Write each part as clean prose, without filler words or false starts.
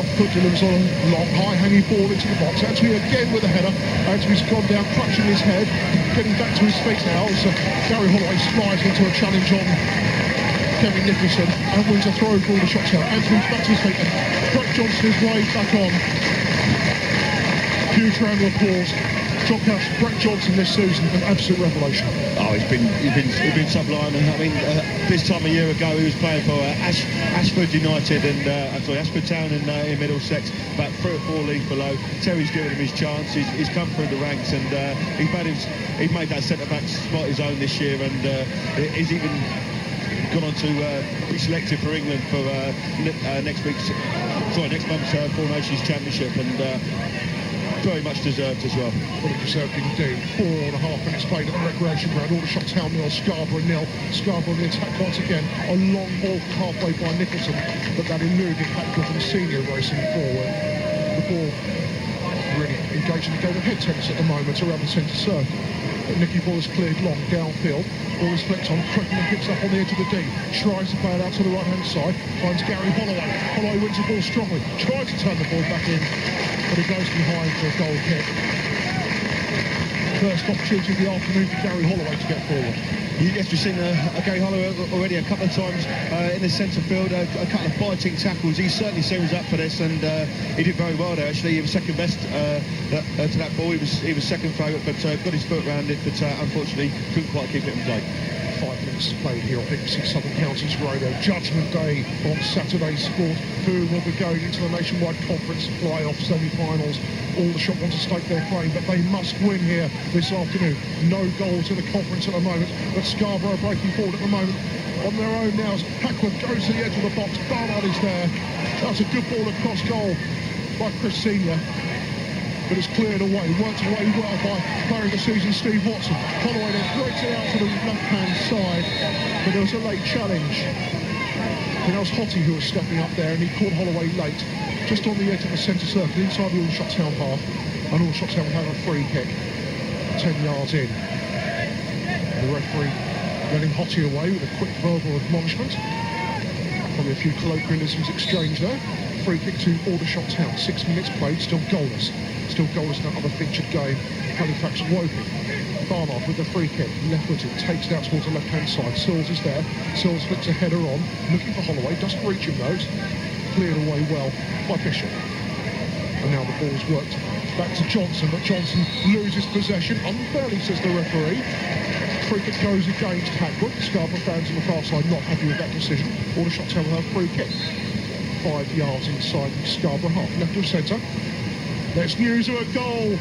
Hereford delivers on a long, high-hanging ball into the box. Anthony again with a header. Anthony's gone down, clutching his head, getting back to his feet now as Gary Holloway slides into a challenge on Kevin Nicholson and wins a throw for all the shots out. Anthony's back to his feet and Brett Johnson is waved back on. Huge round of applause. John Couch, Brett Johnson this season, an absolute revelation. Oh, he's been sublime. And I mean, this time a year ago he was playing for Ashford United and Ashford Town in Middlesex, about 3 or 4 leagues below. Terry's given him his chance. He's come through the ranks and he's made that centre back spot his own this year, and he's even gone on to be selected for England for next month's Four Nations Championship, and very much deserved as well. Fully deserved indeed. 4.5 minutes played at the recreation ground. Aldershot Town 0, Scarborough 0. Scarborough on the attack once again. A long ball halfway by Nicholson, but that eluded Hackworth and Senior racing forward. The ball really engaging the game of head tennis at the moment around the centre circle. But Nicky Ball is cleared long downfield. Ball is flicked on, Crichton picks up on the edge of the D. Tries to play it out to the right-hand side. Finds Gary Holloway. Holloway wins the ball strongly. Tries to turn the ball back in, but it goes behind for a goal kick. First opportunity of the afternoon for Gary Holloway to get forward. Yes, we've seen Gary Holloway already a couple of times in the centre field, a couple of biting tackles. He certainly seems up for this, and he did very well there. Actually, he was second best to that ball. He was second favourite, but got his foot around it, but unfortunately couldn't quite keep it in play. 5 minutes played here on BBC Southern Counties Radio. Judgment Day on Saturday's sport. Who will be going into the Nationwide Conference playoff semi-finals? Aldershot want to stake their claim, but they must win here this afternoon. No goals in the conference at the moment, but Scarborough breaking forward at the moment on their own now. Hackworth goes to the edge of the box. Barnard is there. That's a good ball across goal by Chris Senior, but it's cleared away. Worked away well by player of the season, Steve Watson. Holloway then breaks it out to the left-hand side, but there was a late challenge. And that was Hottie who was stepping up there, and he caught Holloway late, just on the edge of the centre circle, inside the Aldershot Town half, and Aldershot Town will have a free kick, 10 yards in. The referee letting Hottie away with a quick verbal admonishment. Probably a few colloquialisms exchanged there. Free kick to Aldershot Town. 6 minutes played, still goalless. Still goalless in that other featured game, Halifax Woking. Barnard with the free kick, left-footed, takes it out towards the left-hand side. Sills is there. Sills flicks a header on, looking for Holloway, doesn't reach him though. Cleared away well by Bishop. And now the ball's worked back to Johnson, but Johnson loses possession unfairly, says the referee. Free kick goes against Hackworth. Scarborough fans on the far side not happy with that decision. Aldershot Town will have free kick. 5 yards inside the Scarborough half, left of centre. There's news of a goal.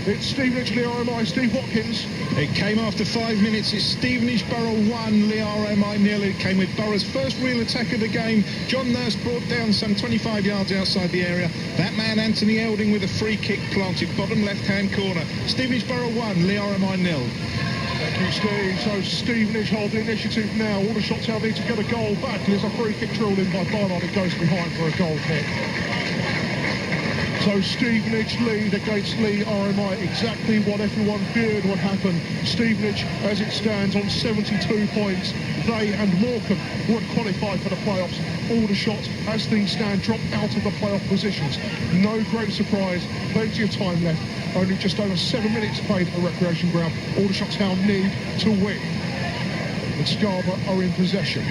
It's Stevenage, Lee RMI, Steve Watkins. It came after 5 minutes. It's Stevenage Borough 1, Lee RMI 0. It came with Borough's first real attack of the game. John Nurse brought down some 25 yards outside the area. That man, Anthony Elding, with a free kick planted bottom left-hand corner. Stevenage Borough 1, Lee RMI 0. Thank you, Steve. So Stevenage hold the initiative now. Aldershot Town need to get a goal back. There's a free kick drilled in by Barnard. It goes behind for a goal kick. So Stevenage lead against Lee RMI, exactly what everyone feared would happen. Stevenage, as it stands, on 72 points. They and Morecambe would qualify for the playoffs. Aldershot, as things stand, drop out of the playoff positions. No great surprise, plenty of time left. Only just over 7 minutes played at the recreation ground. Aldershot Town need to win. And Scarborough are in possession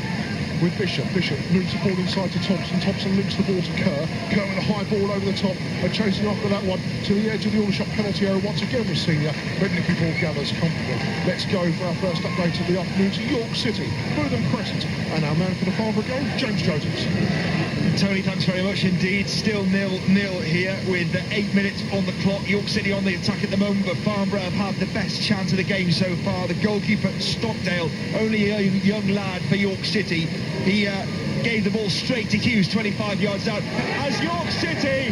with Bishop. Bishop moves the ball inside to Thompson. Thompson links the ball to Kerr. Kerr with a high ball over the top and chasing after that one to the edge of the Aldershot penalty area once again with Senior. But Nicky Ball gathers comfortably. Let's go for our first update of the afternoon to York City, Bootham Crescent, and our man for the Farnborough game, James Joseph. Tony, thanks very much indeed. Still 0-0 here with 8 minutes on the clock. York City on the attack at the moment, but Farnborough have had the best chance of the game so far. The goalkeeper, Stockdale, only a young lad for York City. He gave the ball straight to Hughes, 25 yards out. As York City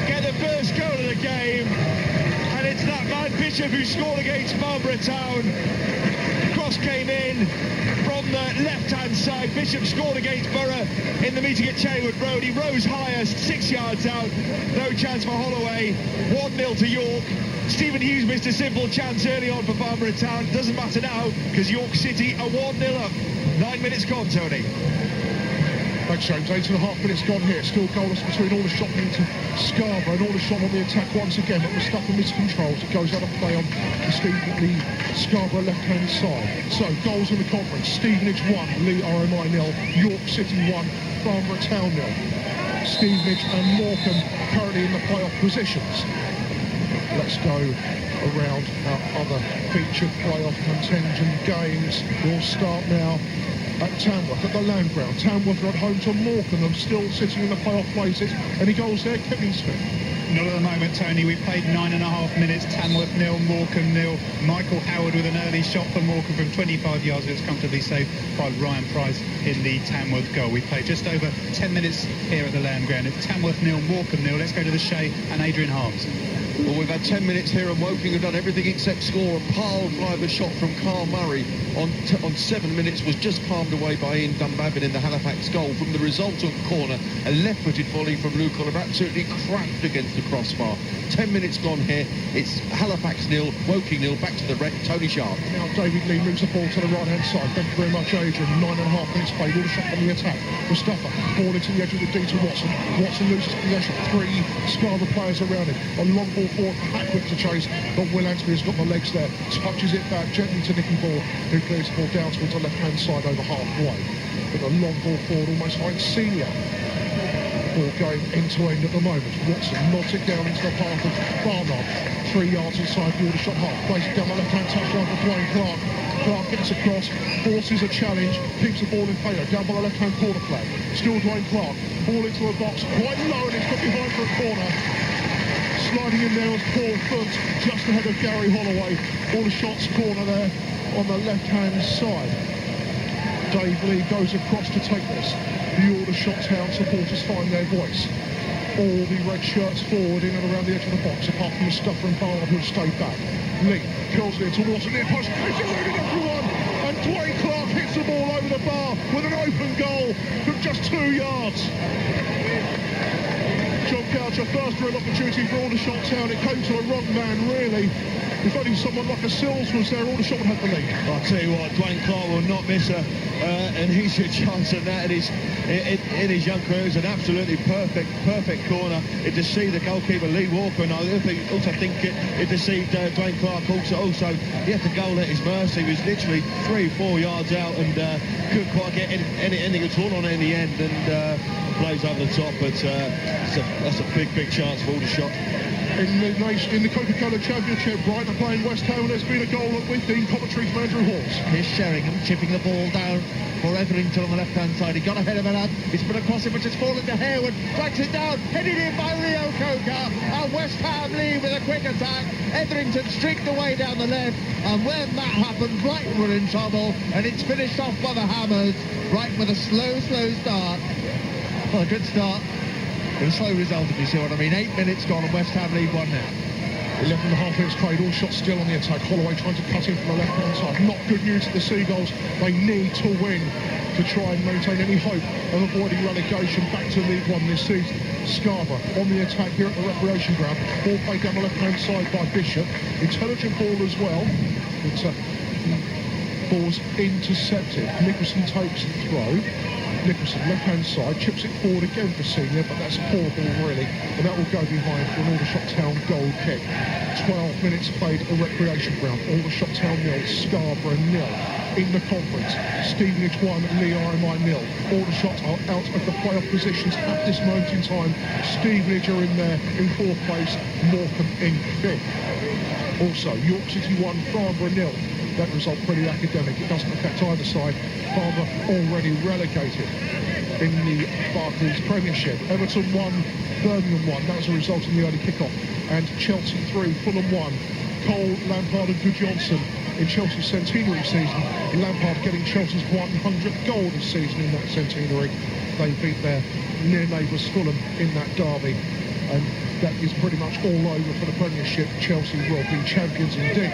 get the first goal of the game, and it's that man Bishop who scored against Farnborough Town. Cross came in from the left-hand side. Bishop scored against Borough in the meeting at Cheywood Road. He rose highest, 6 yards out. No chance for Holloway. 1-0 to York. Stephen Hughes missed a simple chance early on for Farnborough Town. Doesn't matter now because York City are 1-0 up. 9 minutes gone, Tony. Thanks, James. 8.5 minutes gone here. Still goalless between Aldershot and Scarborough. And Aldershot on the attack once again, but Mustafa miscontrols. It goes out of play on the Scarborough left-hand side. So, goals in the conference. Stevenage 1, Lee RMI 0. York City 1, Farnborough Town 0. Stevenage and Morecambe currently in the playoff positions. Let's go around our other featured playoff contingent games. We'll start now at Tamworth, at the Land Ground. Tamworth are at home to Morecambe, and still sitting in the playoff places. Any goals there? Kevin Smith. Not at the moment, Tony. We've played 9.5 minutes. Tamworth 0, Morecambe 0. Michael Howard with an early shot for Morecambe from 25 yards. It was comfortably saved by Ryan Price in the Tamworth goal. We've played just over 10 minutes here at the Land Ground. It's Tamworth 0, Morecambe 0. Let's go to the Shea and Adrian Harms. Well, we've had 10 minutes here, and Woking have done everything except score. A pile-driver shot from Carl Murray on 7 minutes was just palmed away by Ian Dunbabin in the Halifax goal. From the resultant corner, a left-footed volley from Luke Oliver, absolutely cracked against the crossbar. 10 minutes gone here. It's Halifax 0, Woking 0. Back to the wreck, Tony Sharp. Now David Lee moves the ball to the right-hand side. Thank you very much, Adrian. 9.5 minutes played. Aldershot on the attack. Mustafa, ball into the edge of the D to Watson. Watson loses possession. 3 Scarborough players around him. A long ball forward, Hackwood to chase, but Will Anthony has got the legs there. Touches it back gently to Nicky Ball, who clears the ball down towards the left-hand side over halfway. With a long ball forward, almost like senior. Ball going end-to-end at the moment. Watson nods it down into the path of Barnard. 3 yards inside the Aldershot half. Plays it down the left-hand touchline for Dwayne Clark. Clark gets across, forces a challenge, keeps the ball in favour, down by the left-hand corner flag. Still Dwayne Clark. Ball into the box, quite low, and it's got behind for a corner. Sliding in there was Paul Funt, just ahead of Gary Holloway. Aldershot's corner there on the left-hand side. Dave Lee goes across to take this. The Aldershot Town supporters find their voice. All the red shirts forward in and around the edge of the box, apart from Mustafa and Barnard, who have stayed back. Lee curls it into Watson, near post, it's eluding everyone, and Dwayne Clark hits the ball over the bar with an open goal from just 2 yards. John Coucher, first real opportunity for Aldershot Town. It came to a wrong man, really. If only someone like a Sills was there, Aldershot would have the lead. I'll tell you what, Dwayne Clark will not miss an easier chance than that in his young career. It was an absolutely perfect corner. It deceived the goalkeeper, Lee Walker, and I also think it deceived Dwayne Clark also. He had the goal at his mercy. He was literally 3-4 yards out and couldn't quite get anything at all on it in the end, and plays over the top, but that's a big chance for Aldershot. In the Coca-Cola Championship, Brighton are playing West Ham, and there's been a goal with the commentary from Andrew Halls. Here's Sheringham chipping the ball down for Etherington on the left-hand side. He got ahead of it up. It's put across him, which has fallen to Hereford. Tracks it down, headed in by Rio Coca. And West Ham lead with a quick attack. Etherington streaked away down the left. And when that happened, Brighton were in trouble. And it's finished off by the Hammers. Brighton with a slow start. Well, a good start. But a slow result, if you see what I mean. 8 minutes gone and West Ham lead 1-0. 11.5 minutes played, Aldershot still on the attack. Holloway trying to cut in from the left-hand side. Not good news for the Seagulls. They need to win to try and maintain any hope of avoiding relegation back to League One this season. Scarborough on the attack here at the recreation ground. Ball played down the left-hand side by Bishop. Intelligent ball as well. But ball's intercepted. Nicholson takes the throw. Nicholson, left-hand side, chips it forward again for Senior, but that's a poor ball, really, and that will go behind for an Aldershot Town goal kick. 12 minutes played at the recreation ground. Aldershot Town 0, Scarborough 0. In the conference, Stevenage 1, Lee RMI 0. Aldershot are out of the playoff positions at this moment in time. Stevenage are in there in 4th place, Morecambe in 5th. Also, York City 1, Farnborough 0. That result pretty academic. It doesn't affect either side. Farnborough already relegated in the Barclays Premiership. Everton 1, Birmingham 1. That was a result in the early kick-off. And Chelsea 3, Fulham 1. Cole, Lampard and Goodjohnson in Chelsea's centenary season. Lampard getting Chelsea's 100th goal this season in that centenary. They beat their near neighbours Fulham in that derby. And that is pretty much all over for the Premiership. Chelsea will be champions indeed.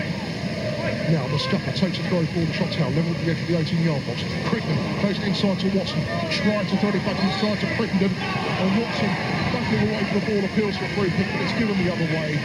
Now Mustafa takes a throw for the shot tower, level at the edge of the 18-yard box. Crittenden plays it inside to Watson. Tried to throw it back inside to Crittenden. And Watson backing away from the ball, appeals for a free kick, but it's given the other way.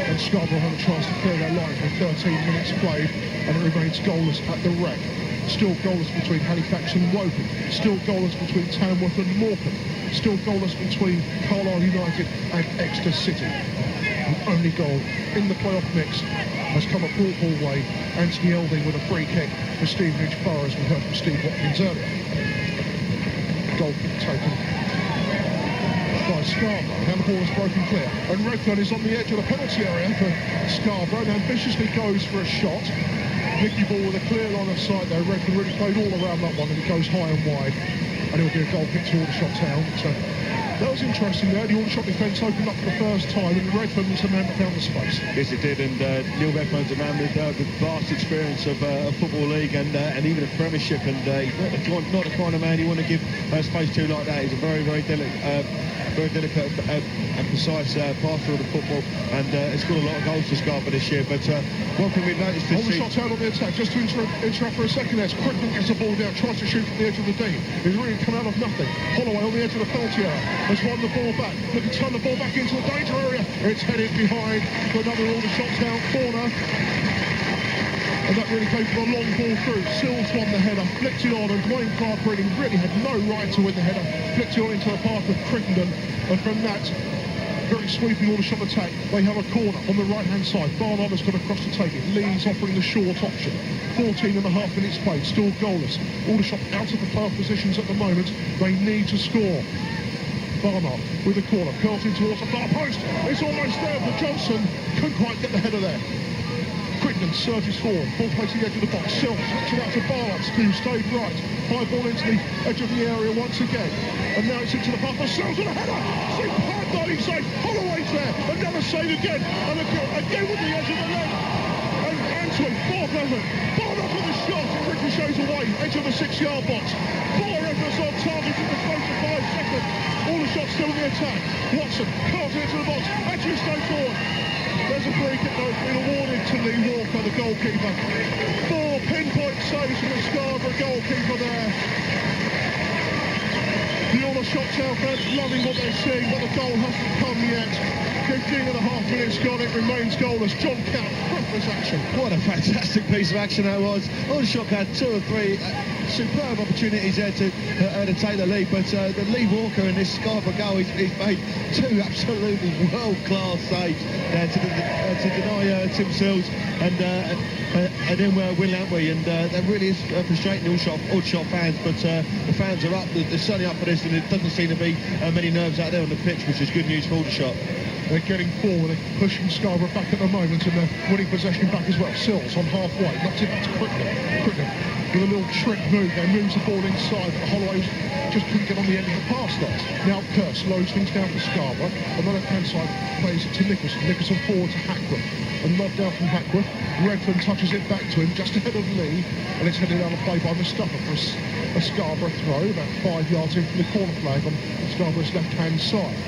And Scarborough have a chance to clear their lines with 13 minutes played, and it remains goalless at the wreck. Still goalless between Halifax and Woking. Still goalless between Tamworth and Morecambe. Still goalless between Carlisle United and Exeter City. The only goal in the playoff mix has come a broad ball way. Anthony Elding with a free kick for Stevenage Borough, as we heard from Steve Watkins earlier. Goal kick taken by Scarborough. Now the ball is broken clear. And Redfern is on the edge of the penalty area for Scarborough and ambitiously goes for a shot. Nicky Ball with a clear line of sight there. Redfern really played all around that one, and it goes high and wide. And it'll be a goal kick to Aldershot Town. So that was interesting there. The Aldershot defence opened up for the first time, and Redfern was the man that found the space. Yes, it did, and Neil Redfern's a man with vast experience of a football league and even a Premiership, and he's not the kind of man you want to give space to like that. He's a very, very delicate and precise passer of the football, and has scored a lot of goals for Scarborough this year. But one thing we've noticed this season... Aldershot Town on the attack, just to interrupt for a second there. Crichton gets the ball down, tries to shoot from the edge of the D. He's really come out of nothing. Holloway on the edge of the penalty area has won the ball back. Looking to turn the ball back into the danger area. It's headed behind for another Aldershot Town corner. And that really came from a long ball through. Sills won the header, flicked it on, and Dwayne Clark really had no right to win the header. Flicked it on into the path of Crittenden, and from that very sweeping Aldershot attack, they have a corner on the right-hand side. Barnard has got across to take it. Lee's offering the short option. 14 and a half minutes played, still goalless. Aldershot out of the playoff positions at the moment. They need to score. Barnard with a corner, curls in towards the far post. It's almost there, but Johnson couldn't quite get the header there. Crittenden surges forward, ball plays to the edge of the box. Sills switches out to Barnard, who stayed right. High ball into the edge of the area once again. And now it's into the path of Sills with a header. Superb diving save. Holloway's there. Another save again. And again with the edge of the leg. And Antwi, fourth effort. Barnard with a shot. It ricochets away. Edge of the 6-yard box. 4 efforts on target in the space of 5 seconds. All the shots still in the attack. Watson carves it into the box. Actually stays forward. There's a free kick though, been awarded to Lee Walker, the goalkeeper. 4 pinpoint saves from the Scarborough goalkeeper there. The Aldershot Town fans loving what they're seeing, but the goal hasn't come yet. 15 and a half minutes gone, it remains goalless. John Count, breathless action. What a fantastic piece of action that was. Aldershot had 2 or 3 superb opportunities there to take the lead, but the Lee Walker in this Scarborough goal, he's made 2 absolutely world-class saves there to deny Tim Sills and then Will Antwi, and that really is frustrating Aldershot fans, but the fans are up, they're certainly up for this, and it doesn't seem to be many nerves out there on the pitch, which is good news for Aldershot. They're getting forward, they're pushing Scarborough back at the moment, and they're winning possession back as well. Sills on halfway, knocks it back to Crittenden with a little trick move. They moves the ball inside, but Holloway just couldn't get on the end of the pass there. Now Kerr slows things down for Scarborough. On the left-hand side, plays it to Nicholson. Nicholson forward to Hackworth. A nod down from Hackworth. Redfern touches it back to him, just ahead of Lee, and it's headed down the play by Mustafa for a Scarborough throw, about 5 yards in from the corner flag on Scarborough's left-hand side.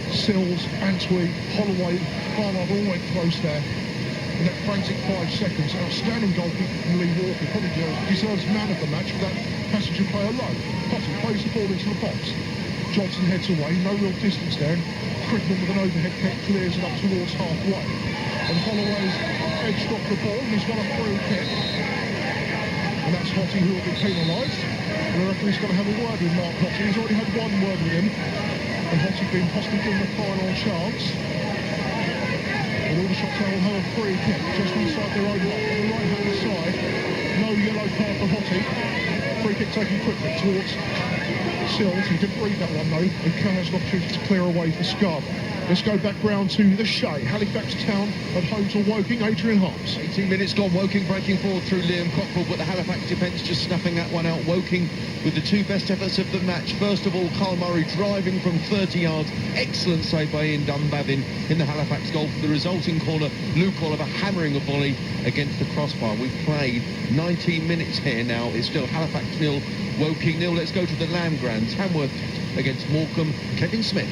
Sills, Antwi, Holloway, Barnard all went close there. In that frantic 5 seconds, an outstanding goalkeeper from Lee Walker, probably deserves man of the match for that passenger play alone. Potty plays the ball into the box. Johnson heads away, no real distance there. Crittenden with an overhead kick clears it up towards halfway. And Holloway's edged off the ball, and he's got a free kick. And that's Hottie who will be penalised. And the referee's got to have a word with Mark Hottie. He's already had 1 word with him. And Hottie being possibly given a final chance. And Aldershot Town will have a free kick just inside their own box on the right-hand side. No yellow card for Hottie. Free kick taken quickly towards Sills. He didn't read that one though, and Kerr has an opportunity to clear away for Scarborough. Let's go back round to the Shay. Halifax Town at home to Woking. Adrian Harms. 18 minutes gone. Woking breaking forward through Liam Cockrell, but the Halifax defence just snapping that one out. Woking with the 2 best efforts of the match. First of all, Carl Murray driving from 30 yards. Excellent save by Ian Dunbavin in the Halifax goal. For the resulting corner, Luke Oliver hammering a volley against the crossbar. We've played 19 minutes here now. It's still Halifax 0, Woking 0. Let's go to the Lamb Ground. Tamworth against Morecambe. Kevin Smith.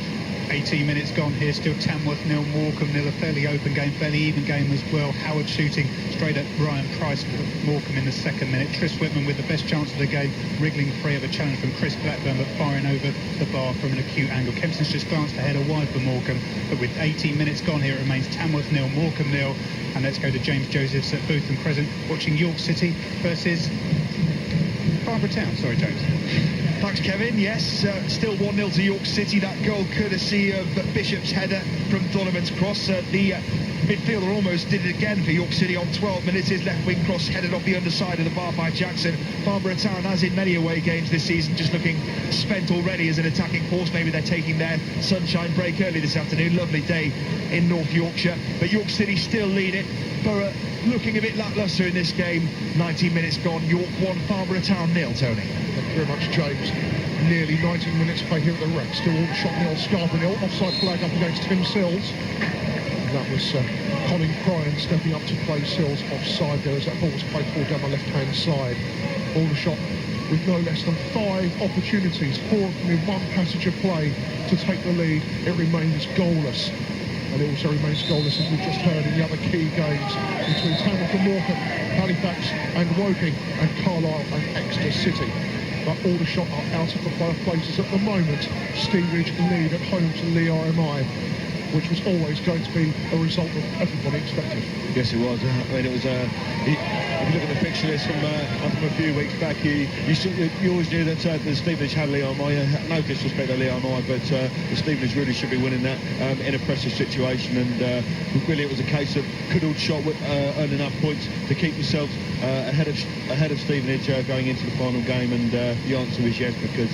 18 minutes gone here, still Tamworth 0, Morecambe 0, a fairly open game, fairly even game as well. Howard shooting straight at Ryan Price for Morecambe in the 2nd minute. Tris Whitman with the best chance of the game, wriggling free of a challenge from Chris Blackburn, but firing over the bar from an acute angle. Kempson's just glanced ahead a wide for Morecambe, but with 18 minutes gone here, it remains Tamworth 0, Morecambe 0. And let's go to James Josephs at Booth and Crescent, watching York City versus Farnborough Town. Sorry, James. Thanks, Kevin. Yes, still 1-0 to York City. That goal courtesy of Bishop's header from Donovan's cross. The midfielder almost did it again for York City on 12 minutes. His left wing cross headed off the underside of the bar by Jackson. Farnborough Town, as in many away games this season, just looking spent already as an attacking force. Maybe they're taking their sunshine break early this afternoon. Lovely day in North Yorkshire. But York City still lead it. Borough looking a bit lacklustre in this game. 19 minutes gone. York 1, Farnborough Town 0, Tony. Thank you very much, James. Nearly 19 minutes play here at the Rec. Still all shot nil, Scarborough nil. Offside flag up against Tim Sills. And that was Colin Cryan stepping up to play Sills offside there as that ball was played forward down the left-hand side. Aldershot with no less than 5 opportunities, 4 of them in one passage of play to take the lead. It remains goalless. And it also remains goalless, as we've just heard, in the other key games between Tamworth and Morecambe, Halifax and Woking, and Carlisle and Exeter City. But Aldershot are out of the playoff places at the moment. Stevenage lead at home to Lee RMI, which was always going to be a result that everybody expected. Yes, it was. I mean, it was. If you look at the fixture list from a few weeks back, you always knew that the Stevenage had Lee RMI. No disrespect to Lee RMI, but the Stevenage really should be winning that in a pressure situation. And really, it was a case of could Aldershot earn enough points to keep themselves ahead of Stevenage going into the final game. And the answer is yes, because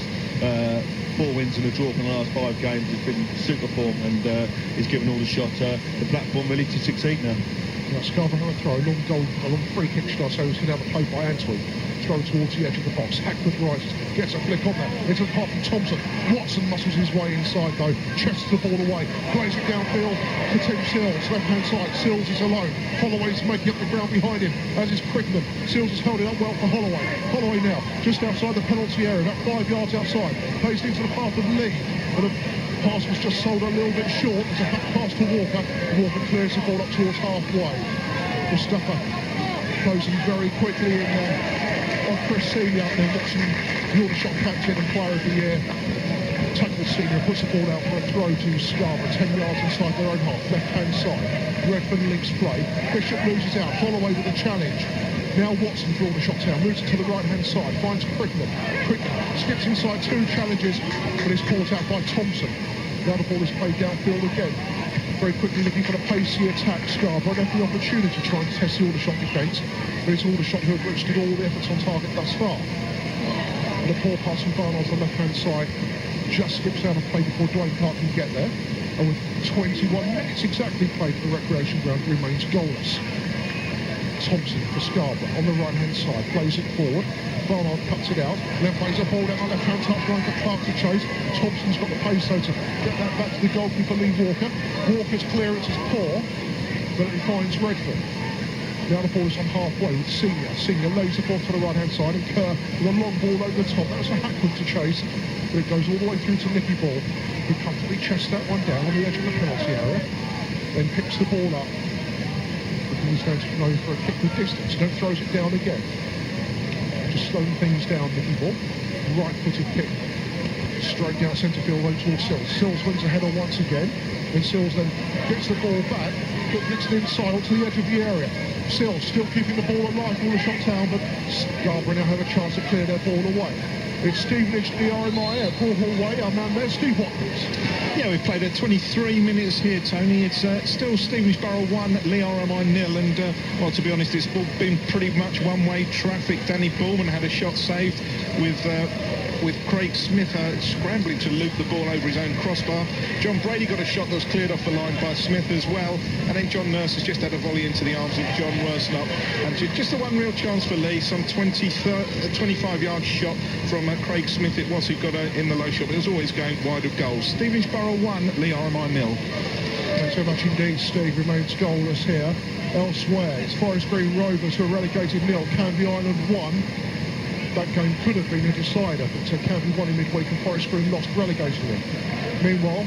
4 wins and a draw from the last 5 games has been super form, and it's given Aldershot the platform really to succeed now. Now Scarborough have a throw, a long free kick shot, so it's going to have a play by Antwi. Throw towards the edge of the box. Hackford rises, gets a flick on that. Into the path from Thompson. Watson muscles his way inside though. Chests the ball away. Plays it downfield to Tim Sills. Left-hand side. Sills is alone. Holloway's making up the ground behind him, as is Crickman. Sills has held it up well for Holloway. Holloway now, just outside the penalty area, about 5 yards outside. Plays into the path of Lee. And the pass was just sold a little bit short. It's a pass to Walker. Walker clears the ball up towards halfway. Mustafa closing very quickly in there. On Chris Senior up there watching the Aldershot captain and player of the year. Tuckwood Senior puts the ball out for a throw to Scarborough, 10 yards inside their own half, left-hand side. Redfern links play. Bishop loses out. Holloway with a challenge. Now Watson for Aldershot Town, moves it to the right-hand side, finds Crickman. Crickman skips inside 2 challenges, but is caught out by Thompson. Now the ball is played downfield again. Very quickly looking for the pacey attack. Scarborough every opportunity trying to test the Aldershot defence, but it's Aldershot who have registered all the efforts on target thus far. And the poor pass from Barnard's on the left-hand side just skips out of play before Dwayne Clark can get there. And with 21 minutes exactly played for the recreation ground, it remains goalless. Thompson for Scarborough on the right-hand side, plays it forward. Barnard cuts it out, then plays a ball down the left-hand touchline for Clark to chase. Thompson's got the pace though to get that back to the goalkeeper Lee Walker. Walker's clearance is poor, but it finds Redford. Now the ball is on halfway with Senior. Senior lays the ball to the right-hand side, and Kerr with a long ball over the top. That was a Hackwood to chase, but it goes all the way through to Nicky Ball, who comfortably chests that one down on the edge of the penalty area, then picks the ball up. He's going to go for a kick with distance, then throws it down again. Just slowing things down, Nicky Ball. Right-footed kick. Straight down centre field away towards Sills. Sills wins the header once again. And Sills then gets the ball back, but gets it inside onto the edge of the area. Sills still keeping the ball alive for Aldershot Town, but Scarborough now have a chance to clear their ball away. It's Stevenage to the RMI, Broadhall Way. Our man there, Steve Watkins. Yeah, we've played at 23 minutes here, Tony. It's still Stevenage Borough 1, Lee RMI 0. And, well, to be honest, it's been pretty much one-way traffic. Danny Bullman had a shot saved with Craig Smith scrambling to loop the ball over his own crossbar. John Brady got a shot that was cleared off the line by Smith as well. And then John Nurse has just had a volley into the arms of John Worsnop. And just the one real chance for Lee, some 25-yard shot from Craig Smith it was, who got in the low shot, but it was always going wide of goals. Stevenage Borough 1, Lee RMI 0. Thanks so much indeed, Steve. Remains goalless here. Elsewhere, it's Forest Green Rovers who are relegated 0, Canvey Island 1. That game could have been a decider, but Canvey won in midweek and Forest Green lost, relegating them. Meanwhile,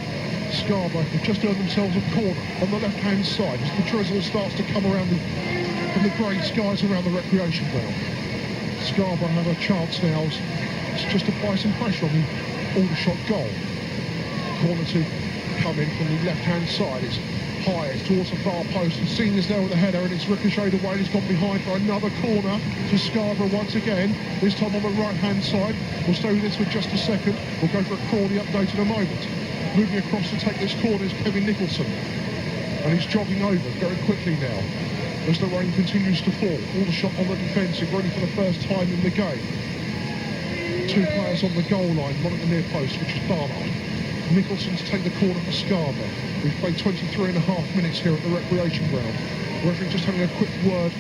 Scarborough have just earned themselves a corner on the left-hand side as the drizzle starts to come around from the grey skies around the recreation ground. Scarborough have a chance now just to apply some pressure on the Aldershot goal. Corner to come in from the left-hand side. It's high, it's towards the far post, and Senior's there with the header, and it's ricocheted away, and it's gone behind for another corner to Scarborough once again, this time on the right-hand side. We'll stay with this for just a second. We'll go for a Crawley update in a moment. Moving across to take this corner is Kevin Nicholson, and he's jogging over very quickly now as the rain continues to fall. Aldershot on the defensive, ready for the first time in the game. Two players on the goal line, one at the near post, which is Barnard. Nicholson's take the corner for Scarborough. We've played 23 and a half minutes here at the recreation ground. We're just having a quick word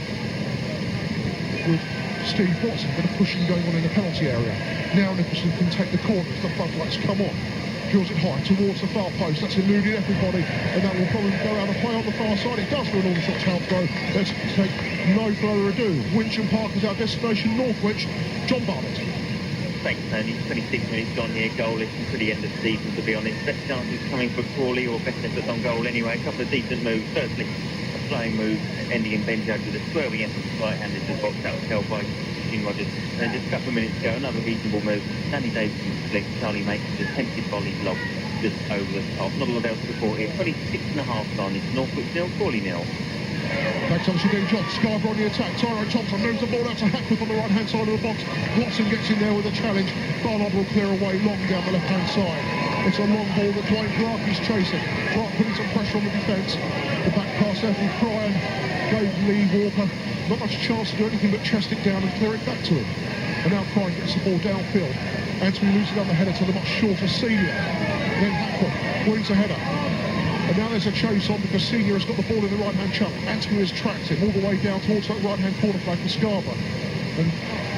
with Steve Watson, a bit of pushing going on in the penalty area. Now Nicholson can take the corner as the floodlights come on. Drills it high towards the far post. That's eluded everybody, and that will probably go out of play on the far side. It does for an Aldershot chance throw. Let's take no further ado. Wincham Park is our destination, Northwich. John Barnett. Thanks, Tony. 26 minutes gone here, goalless until the end of the season, to be honest. Best chances coming for Crawley, or best efforts on goal anyway. A couple of decent moves. Firstly, a flying move ending in Ben Judge with a swerving effort right-handed to the box. That was held by Gene Rogers. And just a couple of minutes ago, another reasonable move. Danny Davison's flick. Charlie makes a attempted volley lob just over the top. Not a lot else to report here. 26 and a half gone. It's Northwich 0, Crawley 0. Thanks, obviously, doing job. Scarborough on the attack. Tyrone Thompson moves the ball out to Hackworth on the right-hand side of the box. Watson gets in there with a challenge. Barnard will clear away long down the left-hand side. It's a long ball that Dwayne Clark is chasing. Clark putting some pressure on the defence. The back pass there from Cryan gave Lee Walker not much chance to do anything but chest it down and clear it back to him. And now Cryan gets the ball downfield. Anthony moves it on the header to the much shorter Senior. Then Hackworth wins a header. And now there's a chase on because Senior has got the ball in the right-hand chunk. Anthony has tracked him all the way down towards that right-hand corner flag for Scarborough. And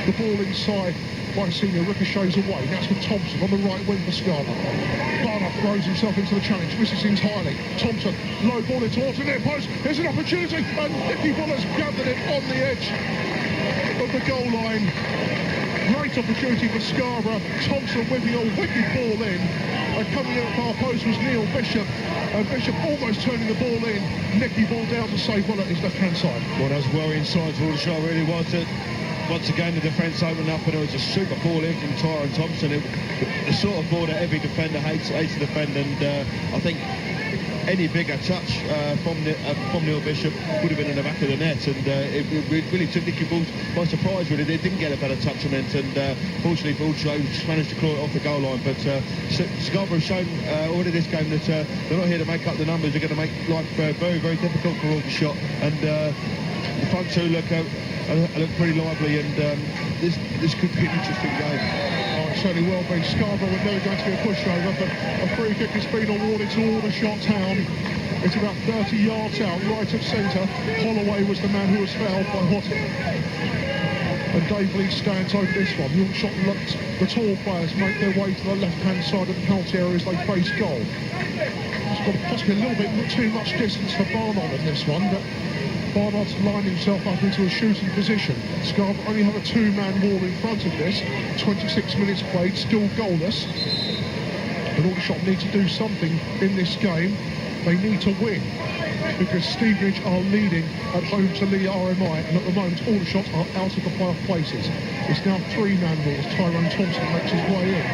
the ball inside by Senior ricochets away. That's with Thompson on the right wing for Scarborough. Barnard throws himself into the challenge, misses entirely. Thompson, low ball in towards the near post. Here's an opportunity, and Nicky Buller's gathered it on the edge of the goal line. Great opportunity for Scarborough. Thompson whipping a wicked ball in. And coming in at far post was Neil Bishop. And Bishop almost turning the ball in. Nicky ball down to save well at his left-hand side. Well, that was well inside for Aldershot, really was it. Once again, the defence opened up, and it was a super ball in from Tyrone Thompson. The sort of ball that every defender hates to defend, and I think any bigger touch from Neil Bishop would have been in the back of the net, and it really took Nicky Bulls by surprise. Really, they didn't get a better touch on it, and fortunately for Aldershot, just managed to claw it off the goal line. But Scarborough have shown already this game that they're not here to make up the numbers. They're going to make life very, very difficult for Aldershot, and the front two look pretty lively, and this could be an interesting game. Certainly will be. Scarborough were never going to be a pushover, but a free kick has been awarded to Aldershot Town. It's about 30 yards out, right of centre. Holloway was the man who was fouled by Hotton. And Dave Lee stands over this one. Aldershot looks the tall players make their way to the left-hand side of the penalty area as they face goal. It's got possibly a little bit too much distance for Barnard in this one, but Barnard's lined himself up into a shooting position. Scarborough only have a two-man wall in front of this. 26 minutes played, still goalless. And Aldershot need to do something in this game. They need to win, because Stevenage are leading at home to Lee RMI, and at the moment Aldershot are out of the playoff places. It's now three-man walls. Tyrone Thompson makes his way in.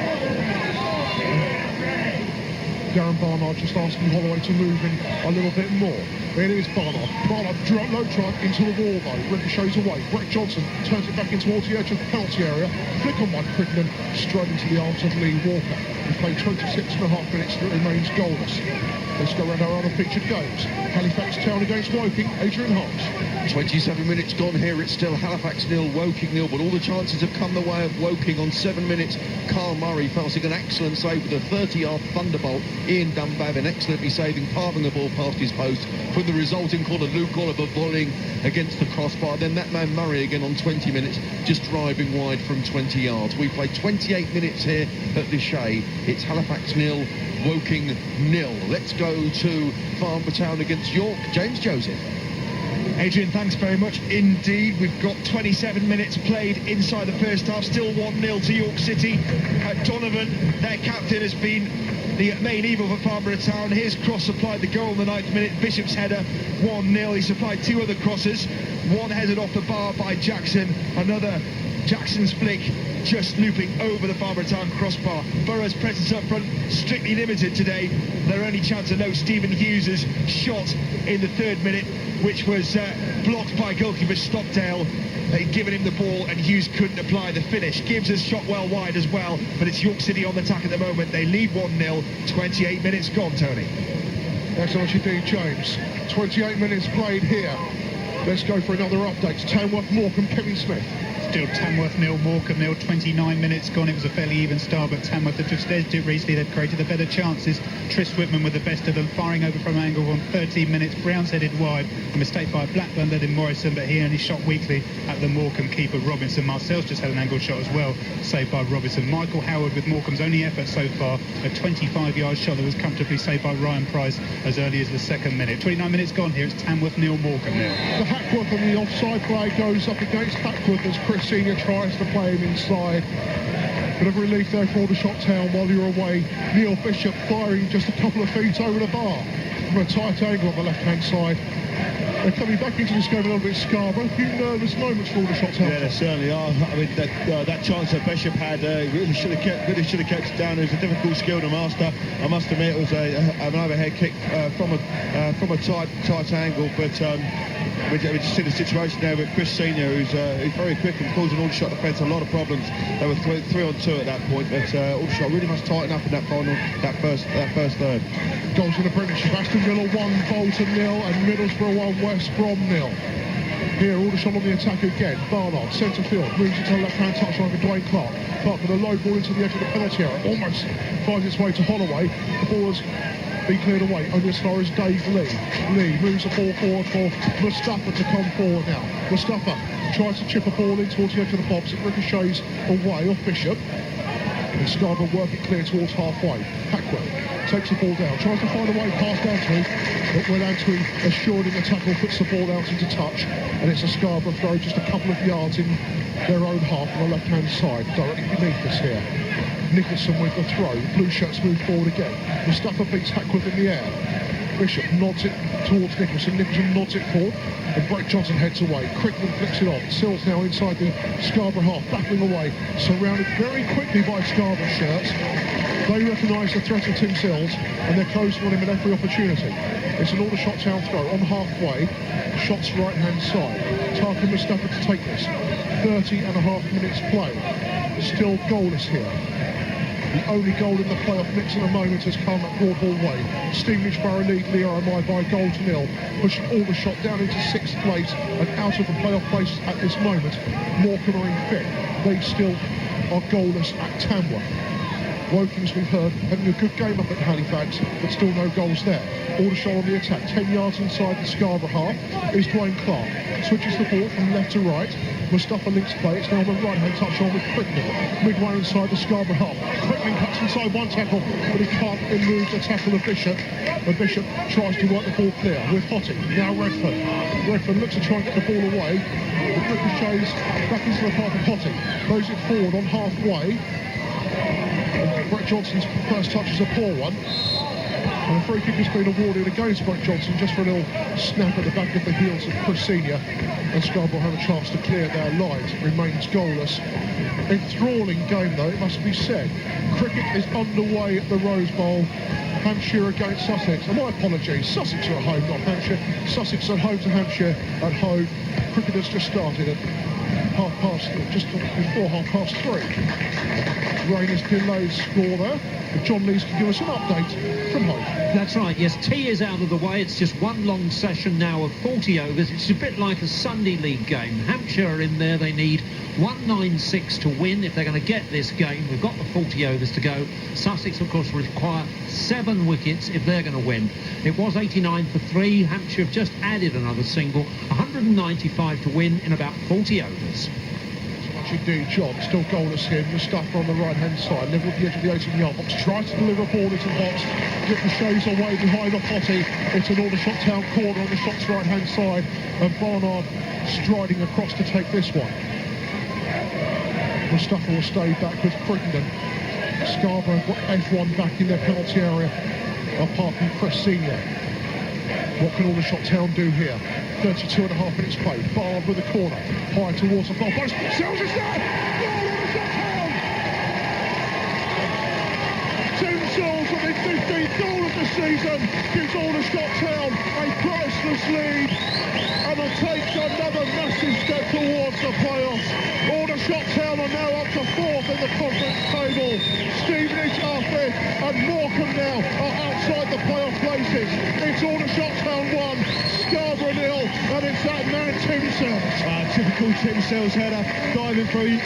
Darren Barnard just asking Holloway to move in a little bit more. It is Barnard. Barnard, low drive into the wall though. Ricochets away. Brett Johnson turns it back in towards the edge of the penalty area. Flick on by Crittenden, straight into the arms of Lee Walker. We've played 26 and a half minutes and it remains goalless. Let's go around our other featured games. Halifax Town against Woking, Adrian Hart. 27 minutes gone here. It's still Halifax 0, Woking 0, but all the chances have come the way of Woking. On 7 minutes, Carl Murray passing an excellent save with a 30-yard thunderbolt. Ian Dunbavin excellently saving, palming the ball past his post. For the resulting corner, Luke Oliver volleying against the crossbar. Then that man Murray again on 20 minutes, just driving wide from 20 yards. We played 28 minutes here at Lechey. It's Halifax 0, Woking 0. Let's go to Farnborough Town against York. James Joseph. Adrian, thanks very much indeed. We've got 27 minutes played inside the first half. Still 1-0 to York City. Donovan, their captain, has been the main evil for Farnborough Town. His cross supplied the goal in the 9th minute. Bishop's header, 1-0. He supplied two other crosses. One headed off the bar by Jackson. Another Jackson's flick just looping over the Farnborough Town crossbar. Borough's presence up front strictly limited today. Their only chance to note Stephen Hughes' shot in the 3rd minute, which was blocked by goalkeeper Stockdale. They'd given him the ball and Hughes couldn't apply the finish. Gibbs has shot well wide as well, but it's York City on the attack at the moment. They lead 1-0, 28 minutes gone, Tony. Excellent indeed, James. 28 minutes played here. Let's go for another update. Tamworth, Morecambe, Kevin Smith. Still Tamworth 0, Morecambe 0, 29 minutes gone. It was a fairly even start, but Tamworth had just edged it recently. They've created the better chances. Tris Whitman with the best of them, firing over from angle on 13 minutes. Brown's headed wide. A mistake by Blackburn led in Morrison, but he only shot weakly at the Morecambe keeper Robinson. Marcel's just had an angled shot as well, saved by Robinson. Michael Howard with Morecambe's only effort so far, a 25-yard shot that was comfortably saved by Ryan Price as early as the 2nd minute. 29 minutes gone here. It's Tamworth 0, Morecambe 0. The Hackworth and the offside play goes up against Hackworth as Chris Senior tries to play him inside. Bit of relief there for Aldershot Town while you're away. Neil Bishop firing just a couple of feet over the bar from a tight angle on the left-hand side. They're coming back into this game a little bit, Scarborough. A few nervous moments for Aldershot Town. Yeah, there certainly are. I mean, that chance that Bishop had really should have kept it down. It was a difficult skill to master. I must admit, it was an overhead kick from a tight angle, but we just see the situation there with Chris Senior, who's very quick and causing Aldershot defence a lot of problems. They were 3-on-2 at that point, but Aldershot really must tighten up in that first third. Goals in the Premiership. Aston Villa 1, Bolton 0, and Middlesbrough 1, West Brom 0. Here, Aldershot on the attack again. Barnard, centre field, moves into the left-hand touchline for Dwayne Clark. Clark with a low ball into the edge of the penalty area. Almost finds its way to Holloway. The ball has been cleared away, only as far as Dave Lee. Lee moves the ball forward for Mustafa to come forward now. Mustafa tries to chip a ball in towards the edge of the box. It ricochets away off Bishop. And Scarborough work it clear towards halfway. Hackworth takes the ball down, tries to find a way past Antwi, but when Antwi, assured in the tackle, puts the ball out into touch, and it's a Scarborough throw just a couple of yards in their own half on the left-hand side, directly beneath us here. Nicholson with the throw, blue shirts move forward again. Mustafa beats Hackworth in the air. Bishop nods it towards Nicholson, Nicholson nods it forward, and Brett Johnson heads away. Crickman flicks it on. Sills now inside the Scarborough half, battling away, surrounded very quickly by Scarborough shirts. They recognise the threat of Tim Sills, and they're closing on him at every opportunity. It's an Aldershot Town throw on halfway, shots right-hand side. Tarkin Mustafa to take this. 30.5 minutes played. Still goalless here. The only goal in the playoff mix at the moment has come at Broadhall Way. Stevenage Borough lead RMI by 1-0, pushing Aldershot down into 6th place and out of the playoff place at this moment. Morecambe are in 5th. They still are goalless at Tamworth. Woking's, we've heard, having a good game up at Halifax, but still no goals there. Aldershot on the attack, 10 yards inside the Scarborough half is Dwayne Clark. Switches the ball from left to right. Mustafa links play, it's now on the right-hand touch on with Crickman. Midway inside the Scarborough half. Crickman cuts inside one tackle, but he can't elude the tackle of Bishop. But Bishop tries to work the ball clear with Hottie. Now Redford. Redford looks to try and get the ball away. But ricochets back into the path of Hottie. Throws it forward on halfway. And Brett Johnson's first touch is a poor one. And a free kick has been awarded against Brett Johnson just for a little snap at the back of the heels of Chris Senior. And Scarborough have a chance to clear their lines. It remains goalless. Enthralling game though, it must be said. Cricket is underway at the Rose Bowl. Hampshire against Sussex. And my apologies, Sussex are at home, not Hampshire. Sussex at home to Hampshire at home. Cricket has just started at just before 3:30. Rain has delayed score there. But John Lees can give us an update from home. That's right, yes, tea is out of the way. It's just one long session now of 40 overs. It's a bit like a Sunday League game. Hampshire are in there. They need 196 to win if they're going to get this game. We've got the 40 overs to go. Sussex, of course, require 7 wickets if they're going to win. It was 89 for 3. Hampshire have just added another single. 195 to win in about 40 overs. Indeed, John, still goalless here. Mustafa on the right-hand side, level with the edge of the 18-yard box, tries to deliver a ball into the box, ricochets away behind off Hottie. It's an Aldershot Town corner on the shot's right-hand side, and Barnard striding across to take this one. Mustafa will stay back with Crittenden. Scarborough got F1 back in their penalty area, apart from Chris Senior. What can Aldershot Town do here? 32 and a half minutes played. Bard with a corner. High towards the far post. Sells is there! Goal, Aldershot Town! Tim Sills with his 15th goal of the season gives Aldershot Town a priceless lead and will take another massive step towards the playoffs. Aldershot Town are now up to 4th in the conference table. Stevenage are 5th and Morecambe now are outside the playoff places. It's Aldershot Town 1, Scarborough 0, and it's that man Tim Sills. Typical Tim Sills header, diving through.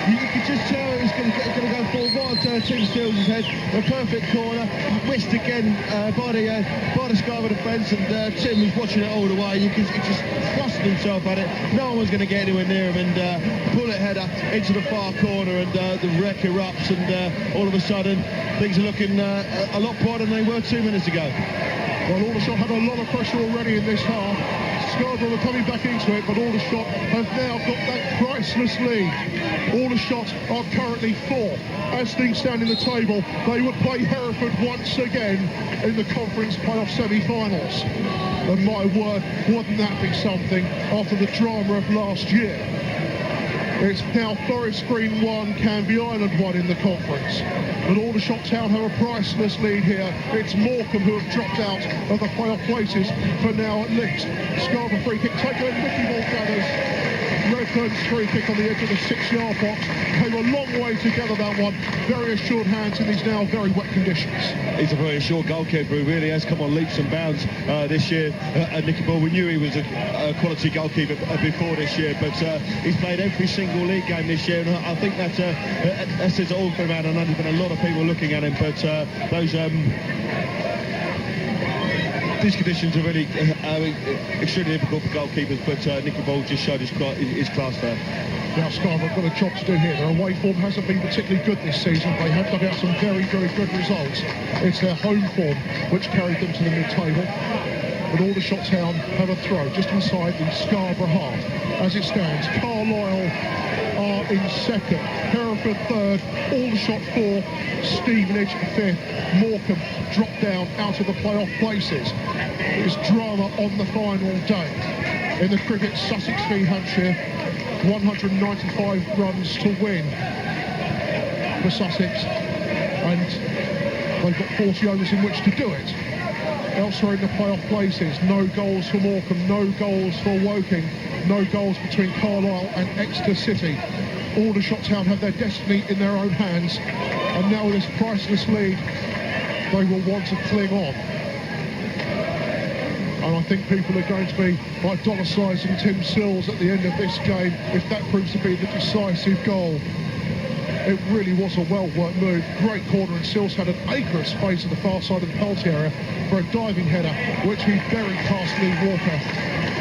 You could just tell it was going to go forward right onto Tim Sills' head. A perfect corner, missed again by the Scarborough defence, and Tim was watching it all the way. He just thrusted himself at it. No one was going to get anywhere near him, and bullet header into the far corner, and the wreck erupts, and all of a sudden things are looking a lot brighter than they were 2 minutes ago. Well, Aldershot had a lot of pressure already in this half. Scarborough are coming back into it, but Aldershot have now got that priceless lead. Aldershot are currently 4th. As things stand in the table, they would play Hereford once again in the conference playoff semi-finals. And my word, wouldn't that be something after the drama of last year? It's now Forest Green 1, Canby Island 1 in the conference. But Aldershot Town have a priceless lead here. It's Morecambe who have dropped out of the playoff places for now at least. Scarborough free kick taken in Mickey Ball gathers. Redfern's free kick on the edge of the 6-yard box. Came a long way together, that one. Very assured hands in these now very wet conditions. He's a very assured goalkeeper who really has come on leaps and bounds this year. Nicky Ball, we knew he was a quality goalkeeper before this year, but he's played every single league game this year, and I think that says it all for him. I know there's been a lot of people looking at him, but these conditions are really extremely difficult for goalkeepers, but Nicky Ball just showed his class there. Now Scarborough have got a job to do here. Their away form hasn't been particularly good this season. They have dug out some very, very good results. It's their home form which carried them to the mid-table. But Aldershot Town have a throw just inside the Scarborough half. As it stands, Carlisle are in 2nd, Hereford 3rd, Aldershot 4th, Stevenage 5th, Morecambe dropped down out of the playoff places. It's drama on the final day. In the cricket, Sussex v Hampshire, 195 runs to win for Sussex, and they've got 40 overs in which to do it. Elsewhere in the playoff places, no goals for Morecambe, no goals for Woking, no goals between Carlisle and Exeter City. Aldershot Town have their destiny in their own hands, and now with this priceless lead, they will want to cling on. And I think people are going to be idolising Tim Sills at the end of this game if that proves to be the decisive goal. It really was a well-worked move. Great corner, and Sills had an acre of space at the far side of the penalty area for a diving header, which he buried past Lee Walker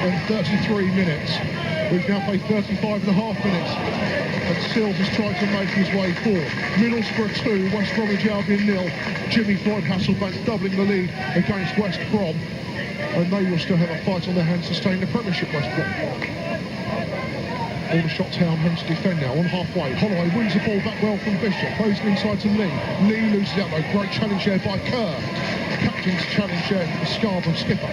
in 33 minutes. We've now played 35 and a half minutes, and Sills is trying to make his way forward. Middlesbrough 2, West Bromwich Albion 0. Jimmy Floyd Hasselbank doubling the lead against West Brom, and they will still have a fight on their hands to stay in the Premiership, West Brom. Aldershot Town having to defend now on halfway. Holloway wins the ball back well from Bishop. Plays it inside to Lee. Lee loses out though. Great challenge there by Kerr. Captain's challenge there for the Scarborough skipper.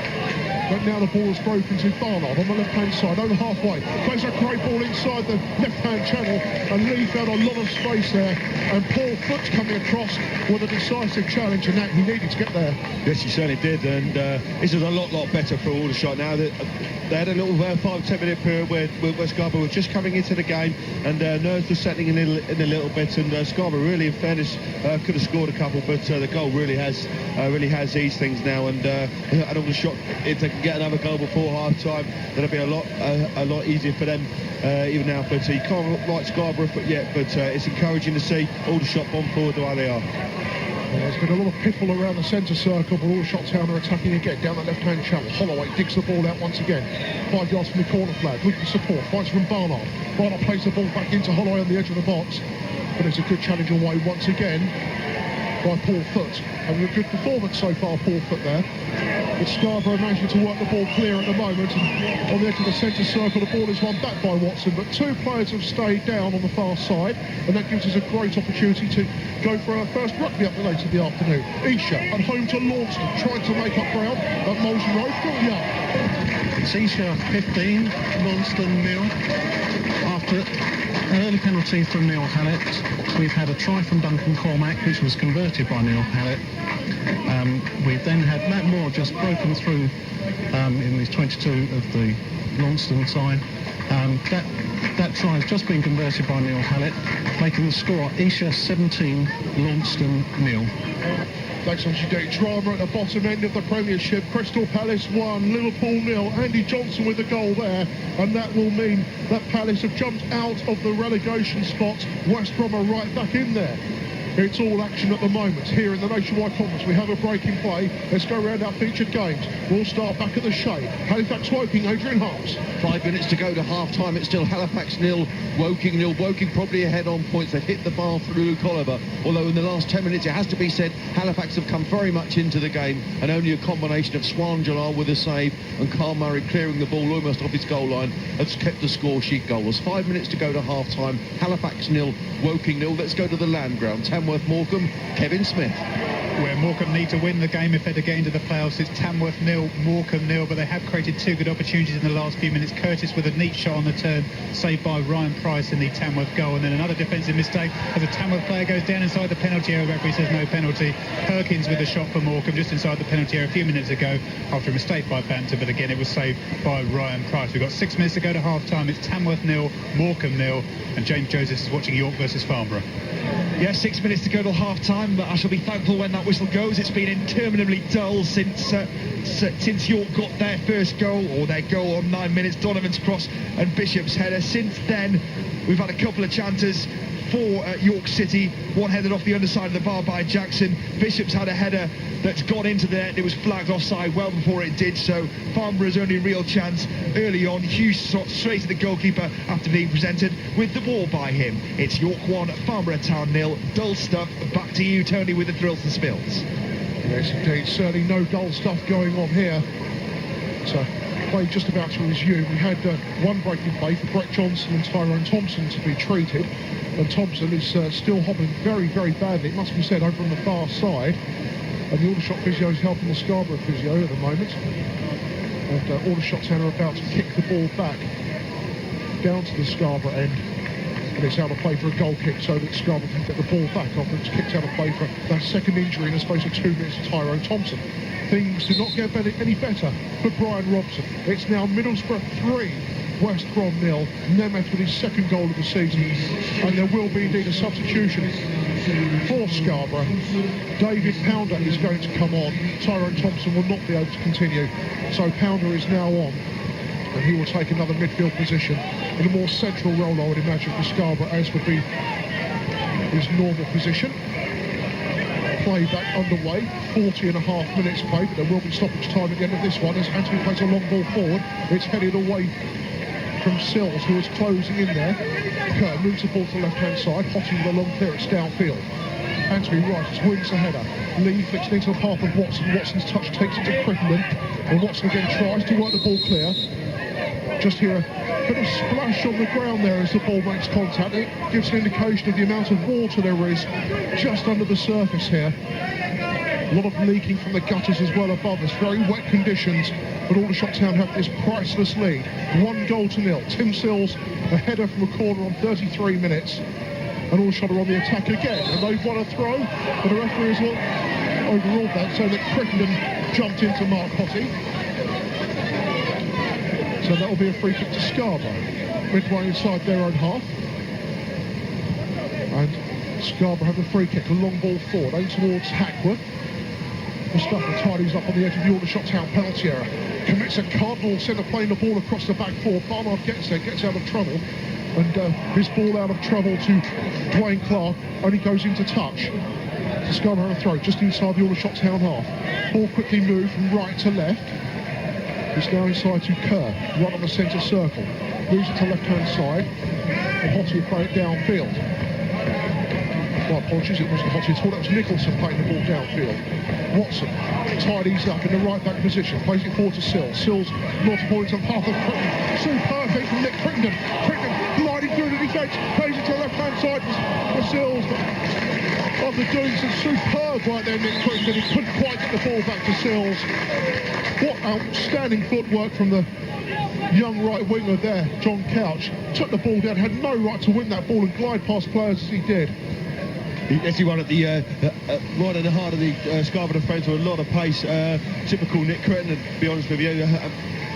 But now the ball is broken to Barnard on the left-hand side, over halfway. Plays a great ball inside the left-hand channel, and Lee found a lot of space there. And Paul Foot's coming across with a decisive challenge, and that he needed to get there. Yes, he certainly did, and this is a lot better for Aldershot now. They had a little 5-10 minute period where Scarborough were just coming into the game, and nerves were settling in a little bit, and Scarborough really, in fairness, could have scored a couple, but the goal really has eased things now, and Aldershot, if they can get another goal before half-time, that'll be a lot easier for them even now. But you can't write Scarborough yet, but it's encouraging to see Aldershot bomb forward the way they are. Well, there's been a lot of pitfall around the centre circle, but Aldershot Town are attacking again down the left-hand channel. Holloway digs the ball out once again. 5 yards from the corner flag. Looking for support. Finds from Barnard. Barnard plays the ball back into Holloway on the edge of the box. But it's a good challenge away once again by Paul Foot. Having a good performance so far, Paul Foot there. But Scarborough managing to work the ball clear at the moment, and on the edge of the centre circle, the ball is won back by Watson, but two players have stayed down on the far side, and that gives us a great opportunity to go for our first rugby update of the afternoon. Isha at home to Launceston, trying to make up ground at Molesey Road. Phil Young. It's Isha 15, Launceston 0. After an early penalty from Neil Hallett, we've had a try from Duncan Cormack, which was converted by Neil Hallett. We've then had Matt Moore just broken through in his 22 of the Launceston side. That try has just been converted by Neil Hallett, making the score Isha 17, Launceston 0. Thanks on today. Drama at the bottom end of the Premiership. Crystal Palace 1, Liverpool 0. Andy Johnson with the goal there, and that will mean that Palace have jumped out of the relegation spot. West Brom are right back in there. It's all action at the moment here in the Nationwide Conference. We have a break in play. Let's go around our featured games. We'll start back at the Shade. Halifax Woking, Adrian Harps. 5 minutes to go to half-time. It's still Halifax 0, Woking 0. Woking probably ahead on points. They've hit the bar through Luke Oliver. Although in the last 10 minutes, it has to be said, Halifax have come very much into the game, and only a combination of Swan Jalal with a save and Carl Murray clearing the ball almost off his goal line has kept the score sheet goalless. 5 minutes to go to half-time. Halifax 0, Woking 0. Let's go to the Land Ground. Tamworth Morecambe, Kevin Smith. Where Morecambe need to win the game if they're to get into the playoffs. It's Tamworth 0, Morecambe 0, but they have created two good opportunities in the last few minutes. Curtis with a neat shot on the turn, saved by Ryan Price in the Tamworth goal, and then another defensive mistake as a Tamworth player goes down inside the penalty area. Referee says no penalty. Perkins with a shot for Morecambe just inside the penalty area a few minutes ago after a mistake by Banter, but again it was saved by Ryan Price. We've got 6 minutes to go to half-time. It's Tamworth 0, Morecambe 0, and James Joseph is watching York versus Farnborough. Yeah, 6 minutes to go till half-time, but I shall be thankful when that whistle goes. It's been interminably dull since York got their first goal, or their goal on 9 minutes, Donovan's cross and Bishop's header. Since then, we've had a couple of chances for York City, one headed off the underside of the bar by Jackson. Bishop's had a header that's gone into the net. It was flagged offside well before it did so. Farnborough's only real chance early on. Hughes shot straight at the goalkeeper after being presented with the ball by him. It's York 1, Farnborough Town 0. Dull stuff. Back to you, Tony, with the thrills and spills. Yes, indeed. Certainly no dull stuff going on here. So, play just about to resume. We had one break in play for Brett Johnson and Tyrone Thompson to be treated. And Thompson is still hobbling very, very badly, it must be said, over on the far side. And the Aldershot physio is helping the Scarborough physio at the moment. And Aldershot Town are about to kick the ball back down to the Scarborough end. And it's out of play for a goal kick so that Scarborough can get the ball back after it's kicked out of play for that second injury in the space of 2 minutes to Tyrone Thompson. Things do not get any better for Brian Robson. It's now Middlesbrough 3, West Brom 0, Nemeth with his second goal of the season, and there will be indeed a substitution for Scarborough. David Pounder is going to come on. Tyrone Thompson will not be able to continue, so Pounder is now on, and he will take another midfield position in a more central role, I would imagine, for Scarborough, as would be his normal position. Play back underway, 40 and a half minutes played, but there will be stoppage time at the end of this one as Anthony plays a long ball forward. It's headed away from Sills, who is closing in there. Kerr moves the ball to the left-hand side, Hottie with a long clearance downfield. Anthony Wright wins the header. Lee flicks it into the path of Watson. Watson's touch takes it to Crittenden, and Watson again tries to work the ball clear. Just hear a bit of splash on the ground there as the ball makes contact. It gives an indication of the amount of water there is just under the surface here. A lot of leaking from the gutters as well above us. Very wet conditions, but Aldershot Town have this priceless lead. 1-0. Tim Sills, a header from a corner on 33 minutes. And Aldershot are on the attack again. And they've won a throw, but the referee has overruled that so that Crittenden jumped into Mark Hottie. So that will be a free kick to Scarborough, midway inside their own half. And Scarborough have a free kick, a long ball forward, aimed towards Hackworth. Mustafa tidies up on the edge of the Aldershot Town penalty area. Commits a cardinal centre playing the ball across the back four. Barnard gets there, gets out of trouble. And his ball out of trouble to Dwayne Clark only goes into touch. So Scarborough have a throw just inside the Aldershot Town half. Ball quickly moved from right to left. It's now inside to Kerr, right on the centre circle. Moves it to left-hand side, and Hottie will play it downfield. My apologies, it wasn't Hottie at all. That was Nicholson playing the ball downfield. Watson tidies up in the right back position, plays it forward to Sills. Sills not a ball into the path of Crichton. Superb hit from Nick Crichton. Crichton gliding through the defence, plays it to the left-hand side for Sills. After doing some superb right there, Nick Crichton, he couldn't quite get the ball back to Sills. What outstanding footwork from the young right winger there, John Couch. Took the ball down, had no right to win that ball and glide past players as he did. He won at the right in the heart of the Scarborough defence with a lot of pace. Typical Nick Crichton, to be honest with you.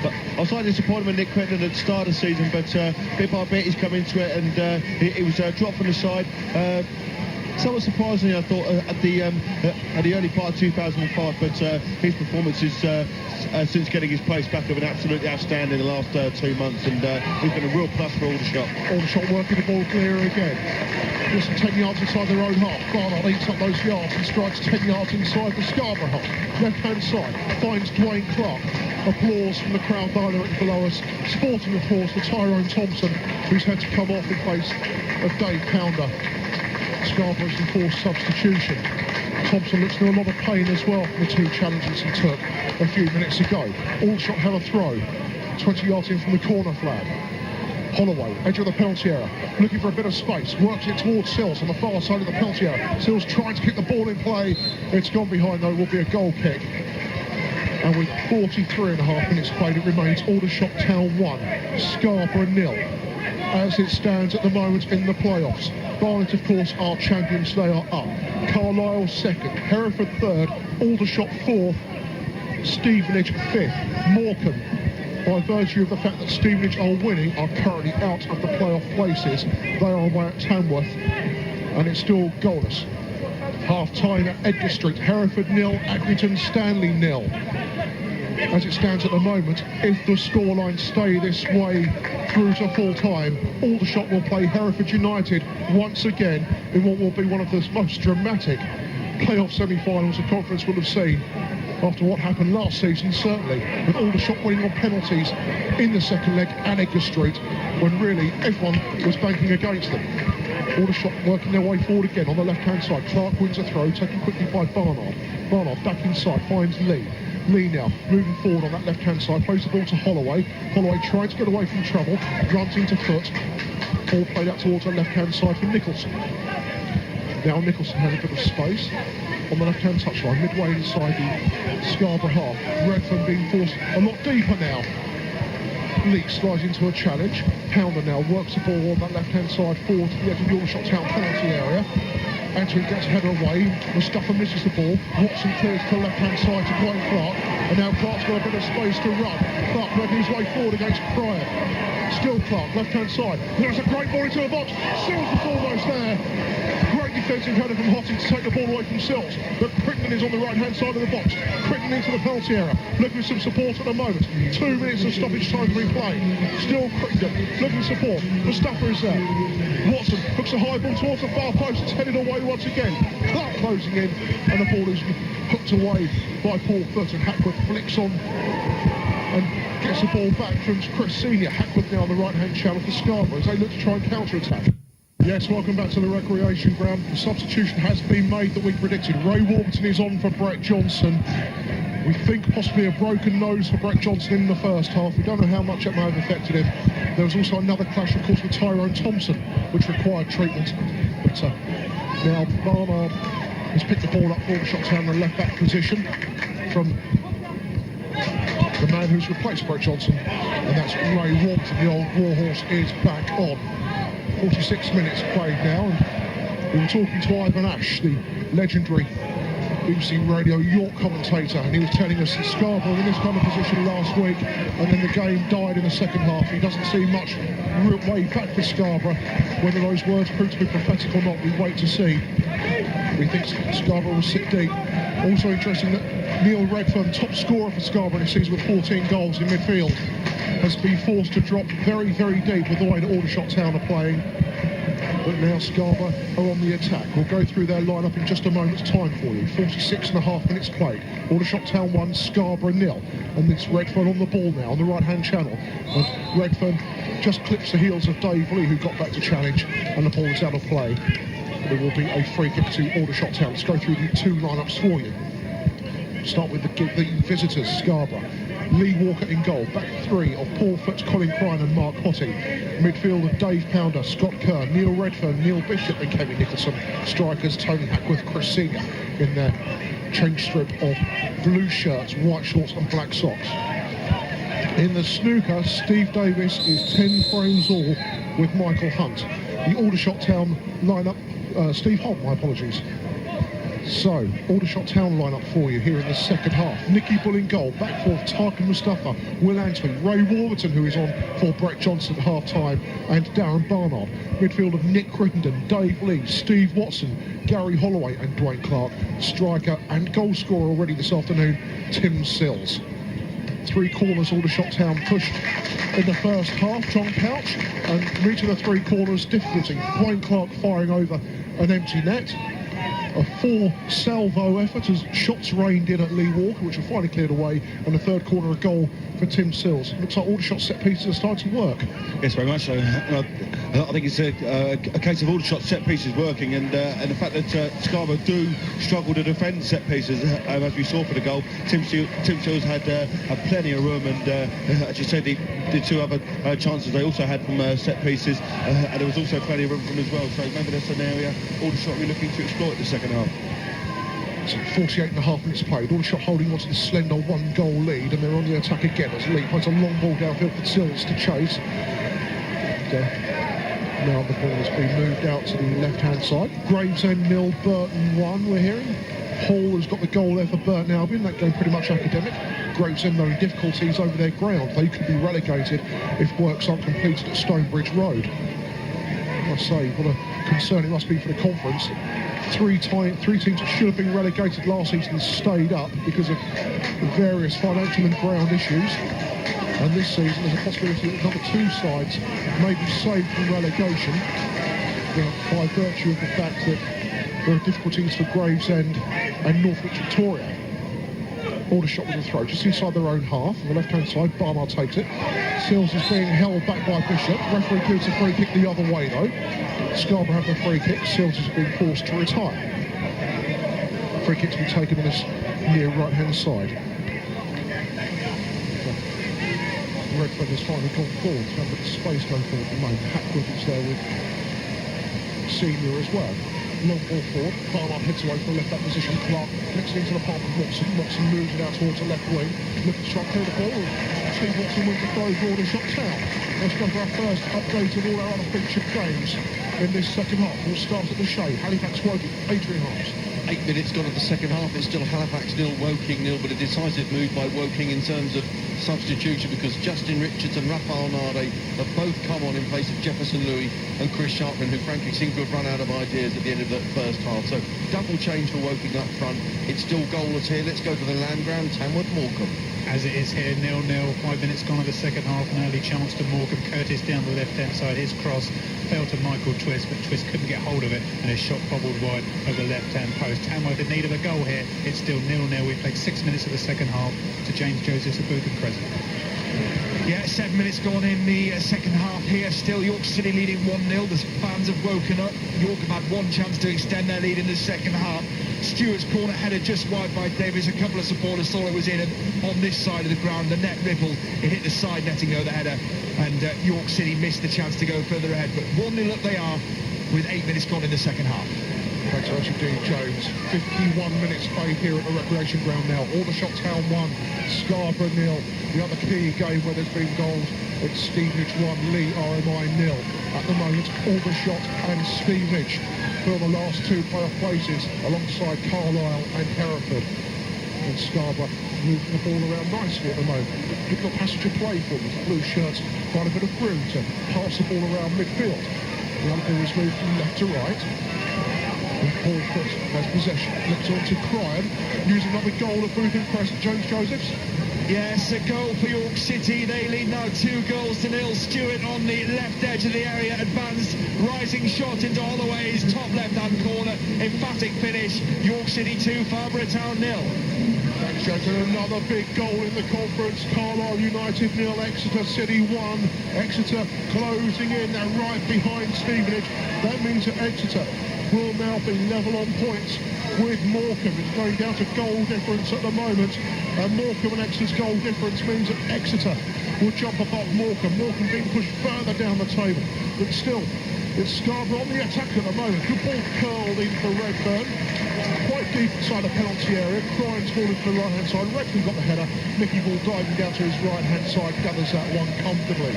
But I was slightly disappointed with Nick Crichton at the start of the season, but bit by bit he's come into it, and it was dropped from the side. Somewhat surprisingly, I thought, at the early part of 2005, but his performances since getting his place back have been absolutely outstanding in the last 2 months, and he's been a real plus for Aldershot. Aldershot working the ball clear again. Just 10 yards inside their own half. Barnard eats up those yards and strikes 10 yards inside the Scarborough half. Left-hand side finds Dwayne Clark. Applause from the crowd directly below us. Sporting applause for Tyrone Thompson, who's had to come off in place of Dave Pounder. Scarborough's enforced substitution. Thompson looks in a lot of pain as well from the two challenges he took a few minutes ago. Aldershot have a throw, 20 yards in from the corner flag. Holloway, edge of the penalty area, looking for a bit of space, works it towards Sills on the far side of the penalty area. Sills trying to kick the ball in play. It's gone behind though, will be a goal kick. And with 43 and a half minutes played, it remains Aldershot Town 1, Scarborough 0. As it stands at the moment in the playoffs. Barnet, of course, are champions. They are up. Carlisle second, Hereford third, Aldershot fourth, Stevenage fifth. Morecambe, by virtue of the fact that Stevenage are winning, are currently out of the playoff places. They are away at Tamworth, and it's still goalless. Half-time at Edgar Street, Hereford 0, Accrington Stanley 0. As it stands at the moment, if the scoreline stay this way through to full-time, Aldershot will play Hereford United once again in what will be one of the most dramatic playoff semi-finals the conference will have seen after what happened last season, certainly, with Aldershot winning on penalties in the second leg at Edgar Street, when really everyone was banking against them. Aldershot working their way forward again on the left-hand side. Clark wins a throw, taken quickly by Barnard. Barnard back inside, finds Lee. Lee now moving forward on that left-hand side, plays the ball to Holloway. Holloway trying to get away from trouble, runs into foot. Ball played out towards the left-hand side for Nicholson. Now Nicholson has a bit of space on the left-hand touchline, midway inside the Scarborough half. Redfern being forced a lot deeper now. Leake slides into a challenge. Pounder now works the ball on that left-hand side forward to the edge of the Aldershot Town penalty area. Anthony gets header away. Mustafa misses the ball. Watson clears to the left-hand side to Dwayne Clark. And now Clark's got a bit of space to run. Clark making his way forward against Cryer. Still Clark, left-hand side. There's a great ball into the box. Sills is almost there. Great defensive header from Hottie to take the ball away from Sills. But Crichton is on the right-hand side of the box. Crichton into the penalty area. Looking for some support at the moment. 2 minutes of stoppage time to be played. Still Crichton looking support. Mustafa is there. Watson hooks a high ball towards the far post. It's headed away once again. Clark closing in, and the ball is hooked away by Paul Foot, and Hackworth flicks on and gets the ball back from Chris Senior. Hackworth now on the right-hand channel for Scarborough as they look to try and counter-attack. Yes, welcome back to the recreation ground. The substitution has been made that we predicted. Ray Warburton is on for Brett Johnson. We think possibly a broken nose for Brett Johnson in the first half. We don't know how much it may have affected him. There was also another clash, of course, with Tyrone Thompson, which required treatment. But now Barnard has picked the ball up for Aldershot Town in the left-back position from the man who's replaced Brett Johnson, and that's Ray Warburton. The old warhorse is back on. 46 minutes played now, and we were talking to Ivan Ash, the legendary BBC Radio York commentator, and he was telling us that Scarborough were in this kind of position last week, and then the game died in the second half. He doesn't see much way back for Scarborough. Whether those words prove to be prophetic or not, we wait to see. We think Scarborough will sit deep. Also interesting that Neil Redfern, top scorer for Scarborough this season with 14 goals in midfield, has been forced to drop very, very deep with the way that Aldershot Town are playing. But now Scarborough are on the attack. We'll go through their lineup in just a moment's time for you. 46 and a half minutes played. Aldershot Town 1, Scarborough 0. And it's Redfern on the ball now, on the right-hand channel. And Redfern just clips the heels of Dave Lee, who got back to challenge, and the ball is out of play. There will be a free kick to Aldershot Town. Let's go through the two lineups for you. Start with the visitors, Scarborough. Lee Walker in goal. Back three of Paul Foots, Colin Crine and Mark Hottie. Midfield of Dave Pounder, Scott Kerr, Neil Redfern, Neil Bishop and Kevin Nicholson. Strikers Tony Hackworth, Chris Senior in their change strip of blue shirts, white shorts and black socks. In the snooker, Steve Davis is 10 frames all with Michael Hunt. The Aldershot Town lineup, Steve Holt, my apologies. So, Aldershot Town lineup for you here in the second half. Nicky Bull in goal, back four, Tarkin Mustafa, Will Anthony, Ray Warburton, who is on for Brett Johnson at half-time, and Darren Barnard. Midfield of Nick Crittenden, Dave Lee, Steve Watson, Gary Holloway and Dwayne Clark. Striker and goal scorer already this afternoon, Tim Sills. Three corners, Aldershot Town pushed in the first half. John Pouch and reaching the three corners, difficulty. Dwayne Clark firing over an empty net. A four salvo effort as shots rained in at Lee Walker, which were finally cleared away, and a third corner, a goal for Tim Sills. Looks like Aldershot set pieces are starting to work. Yes, very much so. I think it's a case of Aldershot set pieces working, and the fact that Scarborough do struggle to defend set pieces, as we saw for the goal. Tim Sills had plenty of room, and as you said, the two other chances they also had from set pieces, and there was also plenty of room from as well. So maybe that's an area Aldershot will be looking to exploit the second half. So 48.5 minutes played. Aldershot holding on to the slender one-goal lead, and they're on the attack again as Lee finds a long ball downfield for Sills to chase. Now the ball has been moved out to the left-hand side. Gravesend 0, Burton 1, we're hearing. Hall has got the goal there for Burton Albion. That game pretty much academic. Gravesend knowing difficulties over their ground. They could be relegated if works aren't completed at Stonebridge Road. I must say, what a concern it must be for the conference. Three teams that should have been relegated last season stayed up because of various financial and ground issues. And this season there's a possibility that number two sides may be saved from relegation by virtue of the fact that there are difficulties for Gravesend and Northwich Victoria. Aldershot with a throw just inside their own half. On the left-hand side, Barnard takes it. Sills is being held back by Bishop. Referee gives a free kick the other way though. Scarborough have the free kick. Sills has been forced to retire. Free kick to be taken on this near right-hand side. Redford has finally gone forward. There's a bit of space going forward at the moment. Hackworth is there with Senior as well. Long ball forward. Barnard heads away from the left back position. Clark flicks it into the park with Watson. Watson moves it out towards the left wing. Looking to try and clear the ball. Steve Watson wins the throw for Aldershot Town. Let's go for our first update of all our other featured games in this second half. We'll start at the Shade. Halifax Woking, Adrian Harms. 8 minutes gone of the second half. It's still Halifax 0, Woking 0, but a decisive move by Woking in terms of substitution because Justin Richards and Rafael Nade have both come on in place of Jefferson Louis and Chris Sharpman, who frankly seem to have run out of ideas at the end of the first half. So double change for Woking up front. It's still goalless here. Let's go to the land ground. Tamworth Morecambe. As it is here, 0-0, 5 minutes gone of the second half, an early chance to Morecambe. Curtis down the left-hand side, his cross fell to Michael Twist, but Twist couldn't get hold of it, and his shot bobbled wide over the left-hand post. Tamworth in need of a goal here. It's still 0-0. We played 6 minutes of the second half to James Joseph's at Bootham Crescent. Yeah, 7 minutes gone in the second half here. Still York City leading 1-0. The fans have woken up. York have had one chance to extend their lead in the second half. Stewart's corner header just wide by Davis. A couple of supporters thought it was in, and on this side of the ground the net rippled. It hit the side netting over the header, and York City missed the chance to go further ahead. But 1-0 up they are with 8 minutes gone in the second half. Thanks to Archie Dean Jones. 51 minutes played here at the recreation ground now. Aldershot Town 1, Scarborough 0. The other key game where there's been goals, it's Stevenage 1, Lee RMI 0. At the moment, Aldershot and Stevenage fill the last two playoff places alongside Carlisle and Hereford. And Scarborough moving the ball around nicely at the moment. Good little passage of play for them. Blue shirts find a bit of room to pass the ball around midfield. The other ball is moved from left to right. And Paul Foots has possession. Looks on to Cryan, using another goal at Bootham Crescent. James Josephs. Yes, a goal for York City. They lead now 2-0. Stewart on the left edge of the area, advanced, rising shot into Holloway's top left-hand corner. Emphatic finish. York City 2, Farnborough Town 0. Thanks, Jason. Another big goal in the conference. Carlisle United 0, Exeter City 1. Exeter closing in. They're right behind Stevenage. That means that Exeter will now be level on points with Morecambe. It's going down to goal difference at the moment. And Morecambe and Exeter's goal difference means that Exeter will jump above Morecambe. Morecambe being pushed further down the table. But still, it's Scarborough on the attack at the moment. Good ball curled in for Redburn. Quite deep inside the penalty area. Crimes falling to the right-hand side. Redburn got the header. Nicky Ball diving down to his right-hand side. Gathers that one comfortably.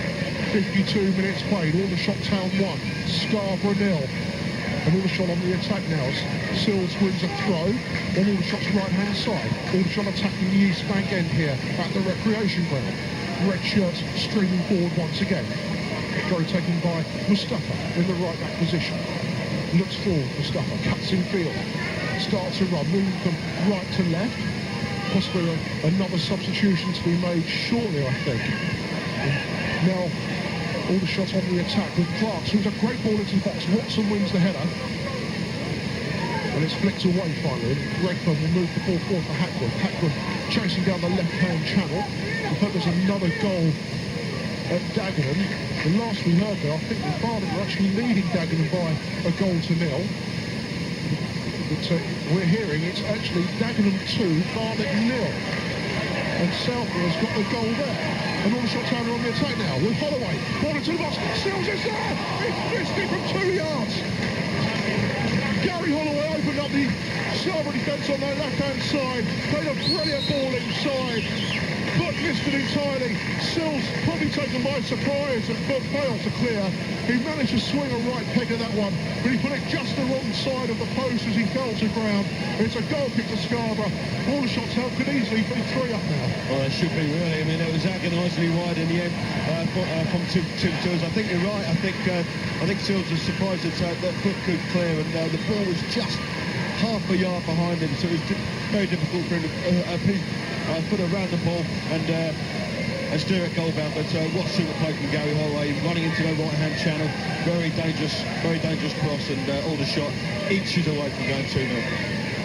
52 minutes played. Aldershot Town 1. Scarborough 0. And Aldershot on the attack now. Sills wins a throw on Aldershot's right-hand side. Aldershot attacking the East Bank end here at the recreation ground. Red shirts streaming forward once again. Throw taken by Mustafa in the right-back position. Looks forward, Mustafa cuts in field. Starts to run, moving from right to left. Possibly another substitution to be made shortly, I think. And now, all the shots on the attack with Clark. Swings a great ball into the box. Watson wins the header. And it's flicked away finally. Redfern will move the ball forward for Hackwood. Hackwood chasing down the left-hand channel. We hope there's another goal at Dagenham. The last we heard there, I think the Barnet were actually leading Dagenham by a goal to 0. But we're hearing it's actually Dagenham 2, Barnet 0. And Southborough's got the goal there. And Aldershot Town are on the attack now with Holloway. Ball into the box. Sills is there. It's missed it from 2 yards. Gary Holloway opened up the Scarborough defence on their left-hand side. Played a brilliant ball inside. But missed it entirely. Sills probably taken by surprise and failed to clear. He managed to swing a right peg at that one, but he put it just the wrong side of the post as he fell to ground. It's a goal kick to Scarborough. Aldershot Town could easily be 3 up now. Well, it should be really. I mean, it was agonisingly wide in the end from Tim Sills. I think you're right. I think Sills was surprised that that foot could clear, and the ball was just half a yard behind him, so it was very difficult for him to put around the ball and steer it goal bound. But what super play from Gary Holloway, running into the right-hand channel, very dangerous cross, and Aldershot inches away from going 2-0.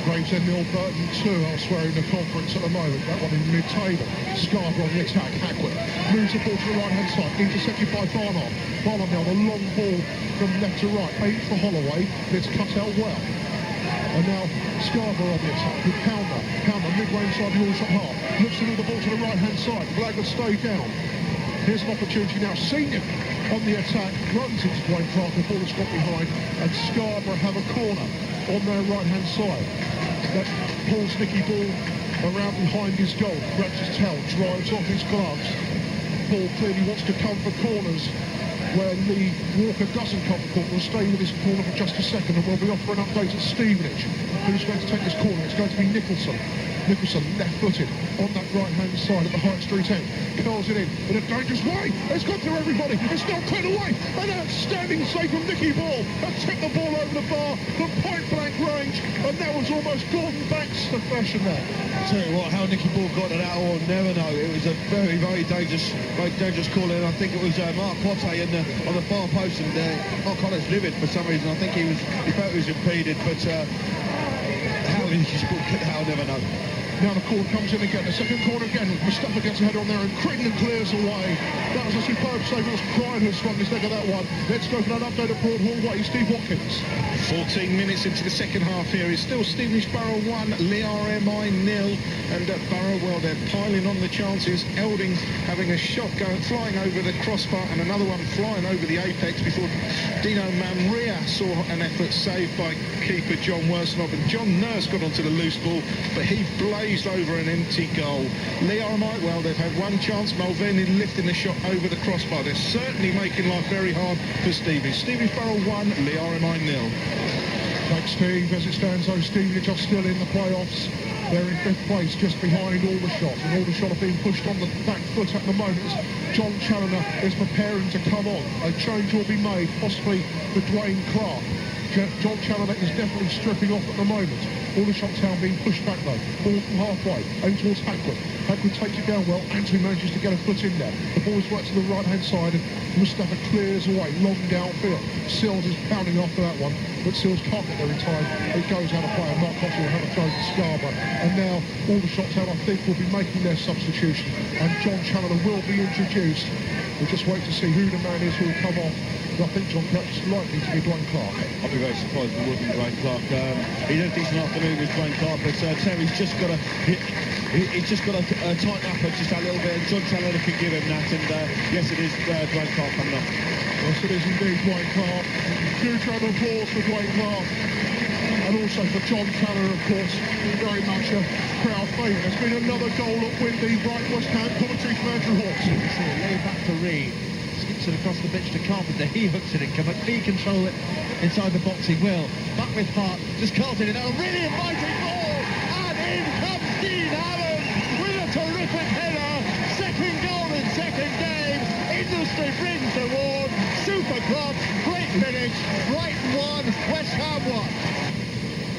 Gravesend 0, Burton 2 elsewhere in the conference at the moment. That one in mid-table. Scarborough on the attack. Hackwood moves the ball to the right-hand side, intercepted by Barnard. Barnard now the long ball from left to right, aimed for Holloway. It's cut out well. And now Scarborough on the attack with Pounder. Pounder midway inside the Aldershot half. Looks to move the ball to the right-hand side. Blackwood stay down. Here's an opportunity now. Senior on the attack. Runs into Dwayne Clark. The ball is got behind. And Scarborough have a corner on their right-hand side. That pulls Nicky Ball around behind his goal. Grabs his towel. Drives off his gloves. Ball clearly wants to come for corners. Where Lee Walker doesn't come for corner, will stay with his corner for just a second, and we'll be off for an update at Stevenage. Who's going to take this corner? It's going to be Nicholson. Nicholson, left-footed, on that right-hand side of the High Street end. Curls it in a dangerous way. It's gone through everybody. It's not cleared away. An outstanding save from Nicky Ball. And tipped the ball over the bar from point-blank range. And that was almost Gordon Banks' fashion there. I'll tell you what, how Nicky Ball got it out, I'll never know. It was a very dangerous call, and I think it was Mark Cotte on the far post, and Mark Cotte's livid for some reason. I think he felt he was impeded, but how Nicky Ball get that, I'll never know. Now the corner comes in again, the second corner again. Mustafa gets a header on there and Crittenden clears away. That was a superb save. It was Pride who swung his leg at that one. Let's go for that update at Broadhall Way. Steve Watkins. 14 minutes into the second half here. It's still Stevenage Borough 1, Lee RMI 0. And Borough, well, they're piling on the chances. Elding having a shot flying over the crossbar and another one flying over the apex before Dino Manria saw an effort saved by keeper John Worsnop. And John Nurse got onto the loose ball, but he blazed over an empty goal. Lee RMI, well, they've had one chance. Mulvaney lifting the shot over the crossbar. They're certainly making life very hard for Stevenage. Stevenage Borough 1, Lee RMI 0. Thanks, Steve. As it stands, though, Stevenage are still in the playoffs. They're in 5th place, just behind Aldershot. And Aldershot are being pushed on the back foot at the moment. John Challoner is preparing to come on. A change will be made, possibly for Dwayne Clark. John Challoner is definitely stripping off at the moment. Aldershot Town being pushed back though. Ball from halfway, aimed towards Hackwood. Hackwood takes it down well. Antwi manages to get a foot in there. The ball is right to the right-hand side and Mustafa clears away, long downfield. Sills is pounding after that one, but Sills can't get there in time. It goes out of play and Mark Cossey will have a throw to Scarborough. And now Aldershot Town, I think, will be making their substitution and John Challoner will be introduced. We'll just wait to see who the man is who will come off. I think John Challoner's likely to be Dwayne Clark. I'd be very surprised if it wasn't Dwayne Clark. He had a decent afternoon with Dwayne Clark, but Terry's just got to he's just got to tighten up just a little bit, and John Challoner can give him that. And yes, it is Dwayne Clark coming up. Yes, it is indeed Dwayne Clark. Huge round of applause for Dwayne Clark. And also for John Challoner, of course, very much a crowd favourite. There's been another goal at Windy, right West Ham, commentary from Andrew Hawks. Lay back to Reed. Skips it across the pitch to Carpenter. He hooks it in. Can McLean control it inside the box? He will. Back with Hart. Just carted it out. Really inviting ball. And in comes Dean Allen with a terrific header. Second goal in second game. Industry brings the award. Super club. Great finish. Brighton 1. West Ham 1.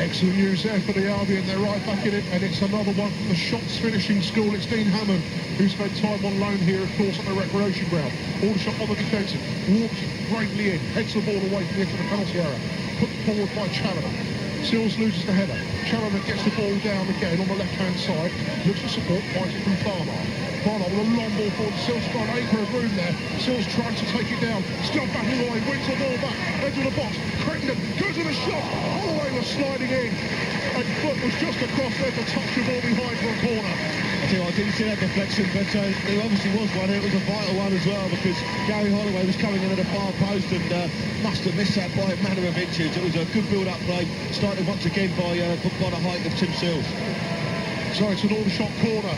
Excellent news there for the Albion. They're right back in it, and it's another one from the shots finishing school. It's Dean Hammond, who spent time on loan here, of course, on the recreation ground. Aldershot on the defensive, walks bravely in, heads the ball away from the edge of the penalty area. Put forward by Challoner. Sills loses the header. Challoner gets the ball down again on the left-hand side. Looks for support, finds it from Farmer. Farmer with a long ball forward. Sills got an acre of room there. Sills trying to take it down. Still battling away, wins the ball back. Edge of the box. Crittenden goes to the shot. Holloway was sliding in. And Foot was just across there to touch the ball behind for a corner. I didn't see that deflection, but there obviously was one. It was a vital one as well because Gary Holloway was coming in at the far post and must have missed that by a matter of inches. It was a good build-up play, started once again by the height of Tim Sills. So it's an Aldershot corner.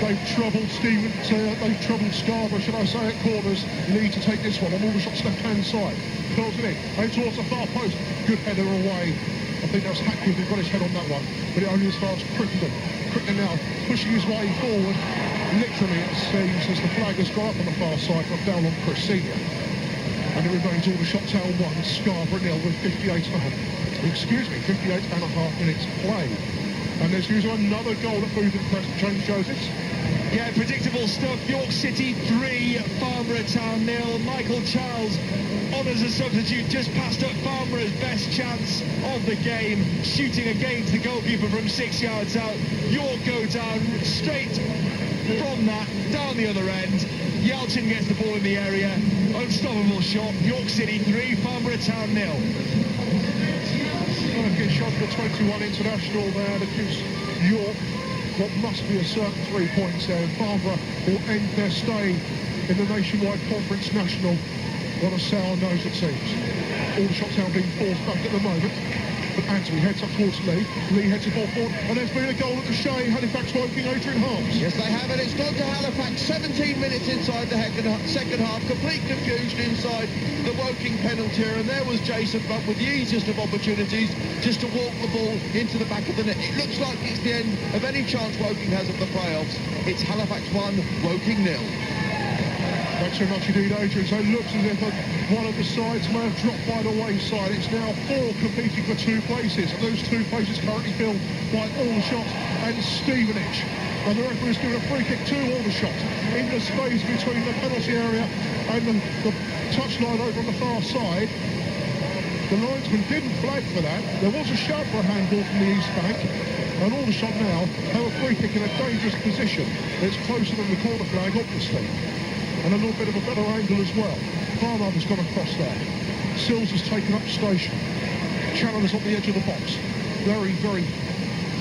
They've troubled they've troubled Scarborough, should I say, at corners. Need to take this one on Aldershot's left-hand side. Curls it in, aimed towards the far post. Good header away. I think that was Hackwood who got his head on that one, but it only as far as Crittenden. Crittenden now pushing his way forward. Literally, it seems, as the flag has gone up on the far side for a foul on Chris Senior. And it remains Aldershot Town 1, Scarborough 0 with 58 and a half minutes played. And there's usually another goal at Bootham Crescent. James Josephs. Yeah, predictable stuff. York City 3, Farnborough Town 0. Michael Charles on as a substitute, just passed up Farnborough's best chance of the game, shooting against the goalkeeper from 6 yards out. York go down straight from that, down the other end. Yelchin gets the ball in the area. Unstoppable shot. York City 3, Farnborough Town 0. Good shot for 21 international there to gives York what must be a certain 3 points there. And Farnborough will end their stay in the Nationwide Conference National on a sour nose, it seems. Aldershot Town being forced back at the moment. But Antwi heads up towards Lee. Lee heads the ball forward. And there's been a goal at the Shea. Halifax woking Adrian Harms. Yes, they have, and it's gone to Halifax. 17 minutes inside the second half. Complete confusion inside the Woking penalty area. And there was Jason Butt with the easiest of opportunities just to walk the ball into the back of the net. It looks like it's the end of any chance Woking has of the playoffs. It's Halifax 1, Woking 0. Thanks very much indeed, Adrian. So it looks as if one of the sides may have dropped by the wayside. It's now 4 competing for 2 places. And those 2 places currently filled by Aldershot and Stevenage. And the referee's given a free kick to Aldershot in the space between the penalty area and the touchline over on the far side. The linesman didn't flag for that. There was a shout for a handball from the East Bank. And Aldershot now have a free kick in a dangerous position. It's closer than the corner flag, obviously. And a little bit of a better angle as well. Farnham has gone across there. Sills has taken up station. Challoner's on the edge of the box. Very, very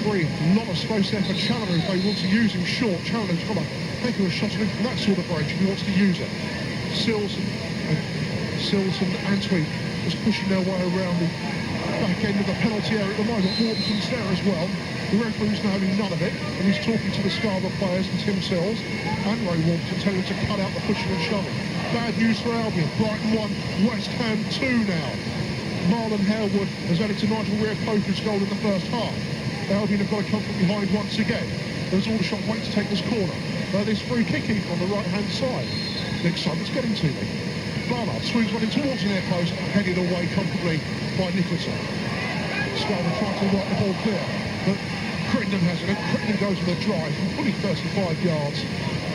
free. A lot of space there for Challoner if they want to use him short. Challoner's got a heck of a shot at him from that sort of range if he wants to use it. Sills and Antwi just pushing their way around the back end of the penalty area at the moment. Warburton's there as well. The referee's now having none of it, and he's talking to the Scarborough players and Tim Sills and Ray Warburton, telling him to cut out the pushing and shoving. Bad news for Albion. Brighton 1, West Ham 2 now. Marlon Harewood has added to Nigel Weir-Coker's goal in the first half. Albion have got to come from behind once again. There's Aldershot waiting to take this corner. This free kick even on the right-hand side. Nick Simon's getting to me. Barnard swings running towards the near post, headed away comfortably by Nicholson. Spartan trying to wipe the ball clear, but Crittenden has it, and Crittenden goes with a drive from fully 35 yards.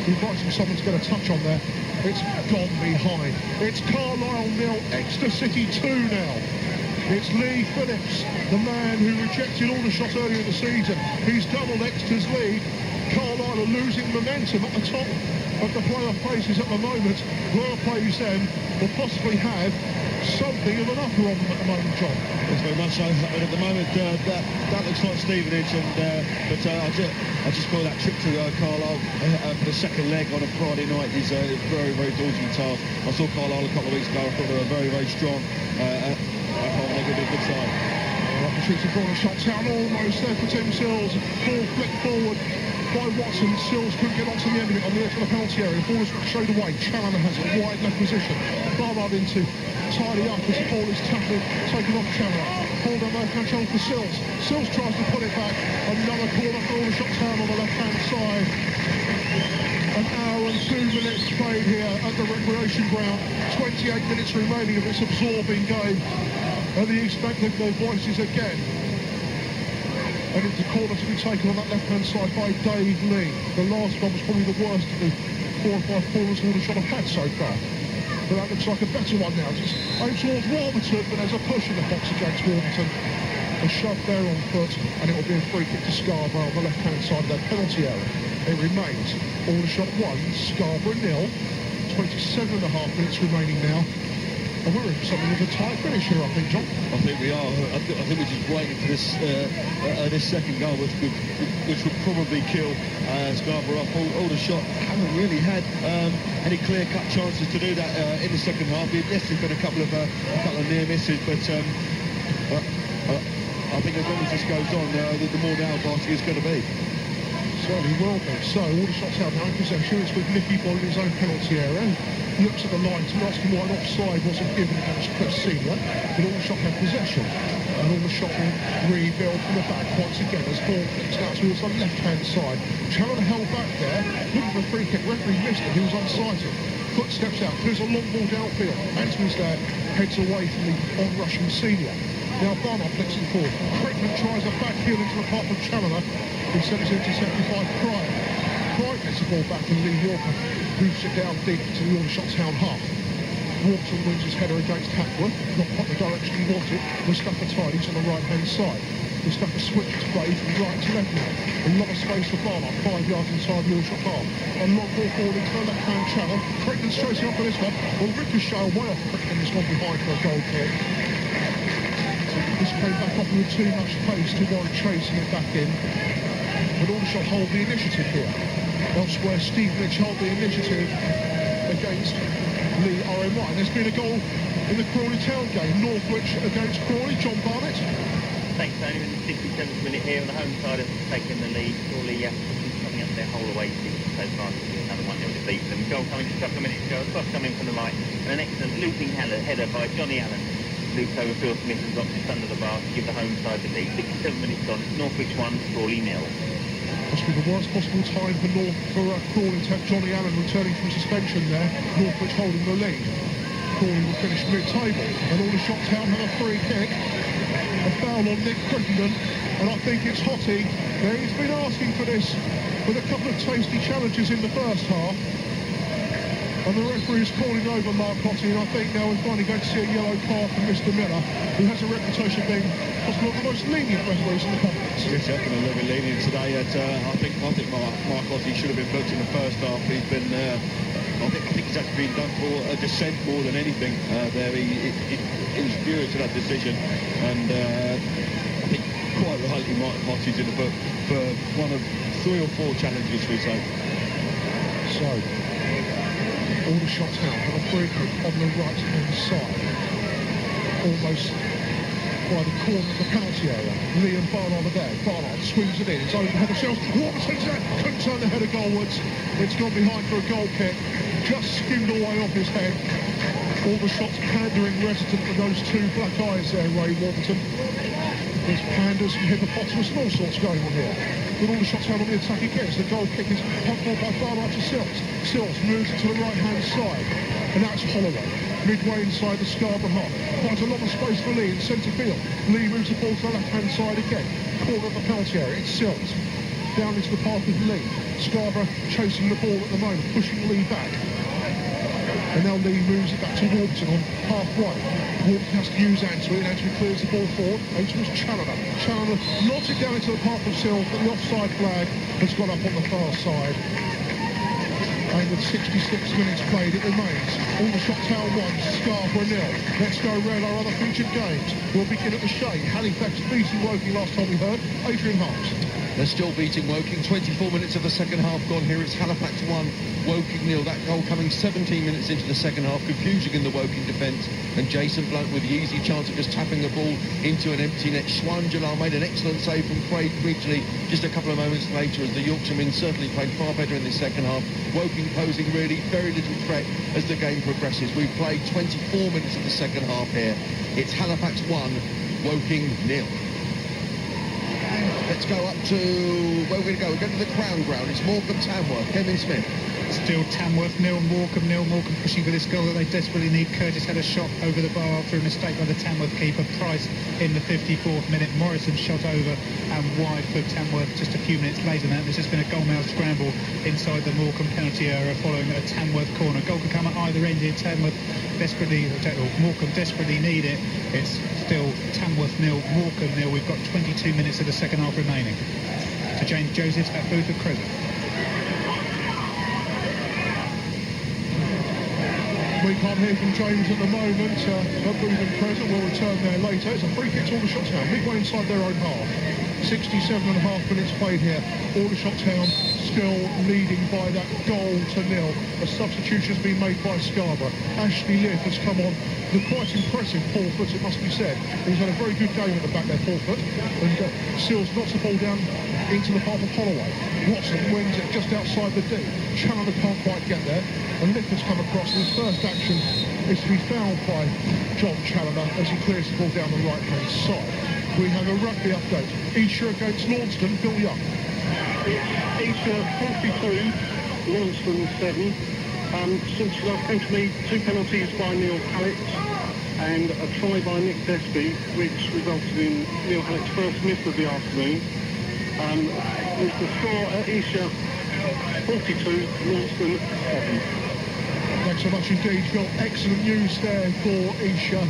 Inviting someone to get a touch on there. It's gone behind. It's Carlisle 0, Exeter City 2 now. It's Lee Phillips, the man who rejected all the shots earlier in the season. He's doubled Exeter's lead. Carlisle are losing momentum at the top of the playoff places at the moment. Whoever plays them will possibly have something of an upper on them at the moment, John. Yes, very much so. But at the moment, that looks like Stevenage, but I just feel that trip to Carlisle for the second leg on a Friday night is a very, very daunting task. I saw Carlisle a couple of weeks ago. I thought they were very, very strong. I thought they could be a good side. Shoots a corner shot down almost there for Tim Sills. Ball flicked forward by Watson. Sills couldn't get onto the end of it on the edge of the penalty area. Ball is showed away. Challoner has it. Wide left position. Barnard into tidy up as the ball is tackled, taken off Challoner. Hold on left hand channel for Sills. Sills tries to put it back. Another corner for all the shots down on the left hand side. An hour and 2 minutes played here at the recreation ground. 28 minutes remaining of this absorbing game. And the expected their voices again. And it's a corner to be taken on that left-hand side by Dave Lee. The last one was probably the worst of the 4 or 5 corners Aldershot have had so far. But that looks like a better one now. Just aimed towards Warburton, but there's a push in the box against Warburton. A shove there on foot, and it will be a free kick to Scarborough on the left-hand side of that penalty area. It remains Aldershot 1, Scarborough 0. 27.5 minutes remaining now. And we're in something of a tight finish here, I think, John. I think we are. I think we're just waiting for this this second goal, which would probably kill Scarborough up. Aldershot haven't really had any clear-cut chances to do that in the second half. Yes, there's been a couple of near misses, but I think as long as this goes on, the more nail-biting it's going to be. Certainly will be. So, Aldershot's out now in possession. It's with Nicky Boyle in his own penalty area. He looks at the line to ask him why an offside wasn't given against Chris Senior. But Aldershot have possession. And Aldershot will rebuild from the back once again as ball flicks out towards the left-hand side. Challoner held back there. Looking for a free kick. Referee missed it. He was unsighted. Foot steps out. There's a long ball downfield. Anthony's there. Heads away from the on-rushing Senior. Now Barnard flicks it forward. Crittenden tries a back heel into the path of Challoner. He sends it intercepted by Pride. Pride gets the ball back and Lee Walker hooves it down deep to the Aldershot town half. Walker wins his header against Hackworth, not quite the direction he wanted. Mustafa tidies on the right-hand side. Mustafa switches play from right to left now. A lot of space for Barnard, 5 yards inside the Aldershot half. A long ball forward into the left-hand channel. Crittenden's chasing up for this one. Well, ricochet away off Crittenden, this one behind for a goal kick. This came back off with too much pace to warrant chasing it back in. But Aldershot hold the initiative here. Elsewhere, Stevenage hold the initiative against Lee RMY. There's been a goal in the Crawley Town game. Northwich against Crawley. John Barnett. Thanks, Tony. In the 67th minute here on the home side of taking the lead. Crawley coming up their whole away season so far. Another 1-0 defeat. And the goal coming just a couple of minutes ago. A cross coming from the right. And an excellent looping header by Johnny Allen. Loops over Phil Smith and drops just under the bar to give the home side the lead. 67 minutes on. Northwich 1, Crawley 0. Must be the worst possible time for Crawley to have Johnny Allen returning from suspension there. Northwich holding the lead. Crawley will finish mid-table, and Aldershot Town have a free kick. A foul on Nick Crittenden, and I think it's Hottie. Now, he's been asking for this with a couple of tasty challenges in the first half. And the referee is calling over Mark Hottie, and I think now we're finally going to see a yellow card from Mr. Miller, who has a reputation of being possibly one of the most lenient referees in the conference. Yes, definitely a little bit lenient today. I think Mark Hottie should have been booked in the first half. He's been, I think he's actually been done for a dissent more than anything. There, he was furious at that decision, and I think quite rightly Mark Hottie's in the book for one of 3 or 4 challenges, we say. So, Aldershot Town have a free kick on the right-hand side, almost by the corner of the penalty area. Lee and Barnard are there. Barnard swings it in. It's over the head of Shells. Warburton's there. Couldn't turn the header goalwards. It's gone behind for a goal kick. Just skimmed away off his head. Aldershot's pandering resident with those 2 black eyes there, Ray Warburton. There's pandas and hippopotamus and all sorts going on here. With all the shots out on the attack again. The goal kick is pumped ball by Farmer to Sills. Sills moves it to the right-hand side. And now it's Holloway. Midway inside the Scarborough half. Finds a lot of space for Lee in centre field. Lee moves the ball to the left-hand side again. Corner of the penalty area. It's Sills. Down into the path of Lee. Scarborough chasing the ball at the moment, pushing Lee back. And now Lee moves it back to Warburton on halfway. Warburton has to use Antwi, and Antwi clears the ball forward. Antwi's Challoner. Challoner knocks it down into the path of Sills, but the offside flag has gone up on the far side. And with 66 minutes played, it remains Aldershot Town 1, Scarborough 0. Let's go round our other featured games. We'll begin at the Shade. Halifax beating Woking last time we heard. Adrian Harps. They're still beating Woking. 24 minutes of the second half gone here. It's Halifax 1, Woking 0. That goal coming 17 minutes into the second half. Confusion in the Woking defence. And Jason Blunt with the easy chance of just tapping the ball into an empty net. Schwangelar made an excellent save from Craig Ridgely just a couple of moments later, as the Yorkshiremen certainly played far better in the second half. Woking posing really very little threat as the game progresses. We've played 24 minutes of the second half here. It's Halifax 1, Woking 0. Let's go up to where we're going to go. We're going to the Crown Ground. It's Morecambe Tamworth. Kevin Smith. Still Tamworth 0, Morecambe 0. Morecambe pushing for this goal that they desperately need. Curtis had a shot over the bar after a mistake by the Tamworth keeper. Price in the 54th minute. Morrison shot over and wide for Tamworth just a few minutes later than that. There's just been a goal-mouth scramble inside the Morecambe penalty area following a Tamworth corner. Goal could come at either end here. Tamworth desperately, or Morecambe desperately need it. It's still Tamworth 0, Morecambe 0. We've got 22 minutes of the second half remaining. To James Josephs at Booth at Crescent. We can't hear from James at the moment. At Booth and Crescent, we'll return there later. It's a free kick to Aldershot Town, midway inside their own half. 67.5 minutes played here. Aldershot Town still leading by that goal to nil. A substitution has been made by Scarborough. Ashley Blyth has come on with a quite impressive 4 foot, it must be said. He's had a very good game at the back there, 4 foot. And Sills knocks the ball down into the path of Holloway. Watson wins it just outside the D. Challoner can't quite get there. And Lick has come across, and his first action is to be fouled by John Challoner as he clears the ball down the right-hand side. We have a rugby update. Esher against Launceston, Bill Young. Esher 42, Launceston 7. Since last came to me, 2 penalties by Neil Hallett and a try by Nick Desby, which resulted in Neil Hallett's first miss of the afternoon. It's the score at Esher 42, Launceston 7. Thanks so much indeed, Phil. Excellent news there for Esher.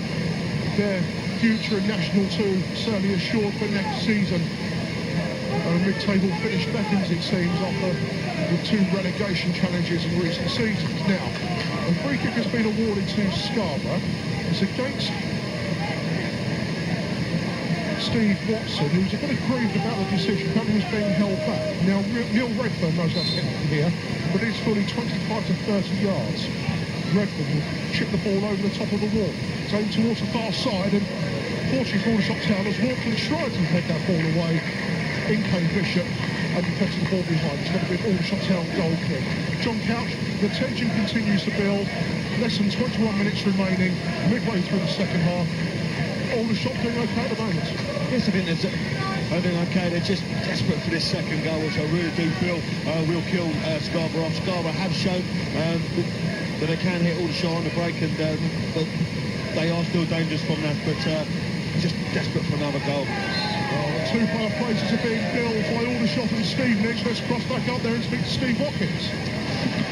Their future in National 2 certainly assured for next season. Mid-table finish beckons, it seems, after the 2 relegation challenges in recent seasons. Now, a free kick has been awarded to Scarborough. It's against Steve Watson, who's a bit aggrieved about the decision. Apparently was being held back. Now, Neil Redfern knows how to get from here, but it's fully 25 to 30 yards. Redfern will chip the ball over the top of the wall. It's aimed towards the far side, and fortunately for Aldershot Town, as Walker tried to take that ball away, in came Bishop and deflected the ball behind. It's going to be an Aldershot Town goal kick. John Couch, the tension continues to build. Less than 21 minutes remaining, midway through the second half. Aldershot doing okay at the moment. Yes, I think they're doing okay. They're just desperate for this second goal, which I really do feel will kill Scarborough off. Scarborough have shown that they can hit Aldershot on the break, and but they are still dangerous from that, but just desperate for another goal. 2 player places are being filled by Aldershot and Stevenage. Let's cross back up there and speak to Steve Watkins.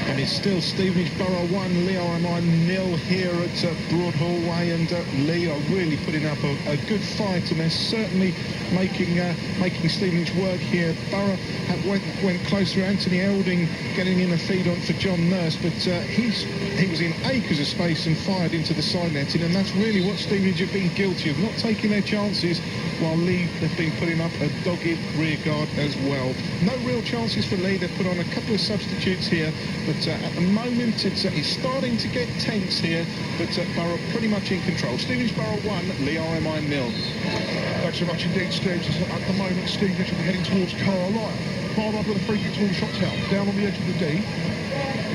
And it's still Stevenage Borough 1, Lee RMI 0 here at Broadhall Way, and Lee are really putting up a good fight, and they're certainly making Stevenage work here. Borough went closer. Anthony Elding getting in a feed on for John Nurse, but he was in acres of space and fired into the side netting, and that's really what Stevenage have been guilty of, not taking their chances, while Lee have been putting up a dogged rear guard as well. No real chances for Lee. They've put on a couple of substitutes here, but at the moment it's starting to get tense here, but Borough pretty much in control. Stevenage Borough 1, Lee RMI 0. Thanks so much indeed, Steve. At the moment, Stevenage will be heading towards Carlisle. Fired up with a free kick to Aldershot Town. Down on the edge of the D.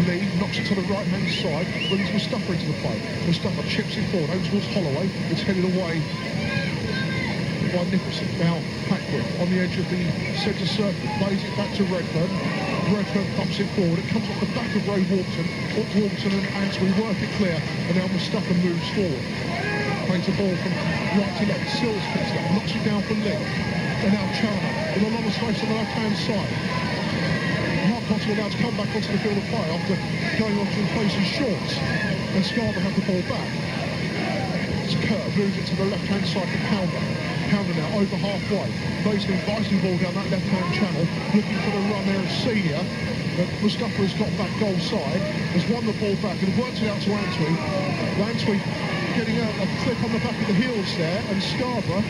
Lee knocks it to the right-hand side, brings Mustafa into the play. Mustafa chips it forward, over towards Holloway. It's headed away by Nicholson. Now Hackwood on the edge of the centre circle, plays it back to Redfern. Redfern pumps it forward. It comes off the back of Ray Warburton. Warburton and Ansbury work it clear, and now Mustafa moves forward. Plays the ball from right to left. Sills picks it up, knocks it down for Lee. And now Chalmer with a lot of space on the left-hand side. Harcott's allowed to come back onto the field of play after going off to replace his shorts. And Scarborough have the ball back. It's Kerr, moves it to the left-hand side for Pounder. Pounder now over halfway. Plays the inviting ball down that left-hand channel, looking for the run there of Senior. But Mustafa has got back goal side, has won the ball back and worked it out to Antwi. Antwi getting a clip on the back of the heels there, and Scarborough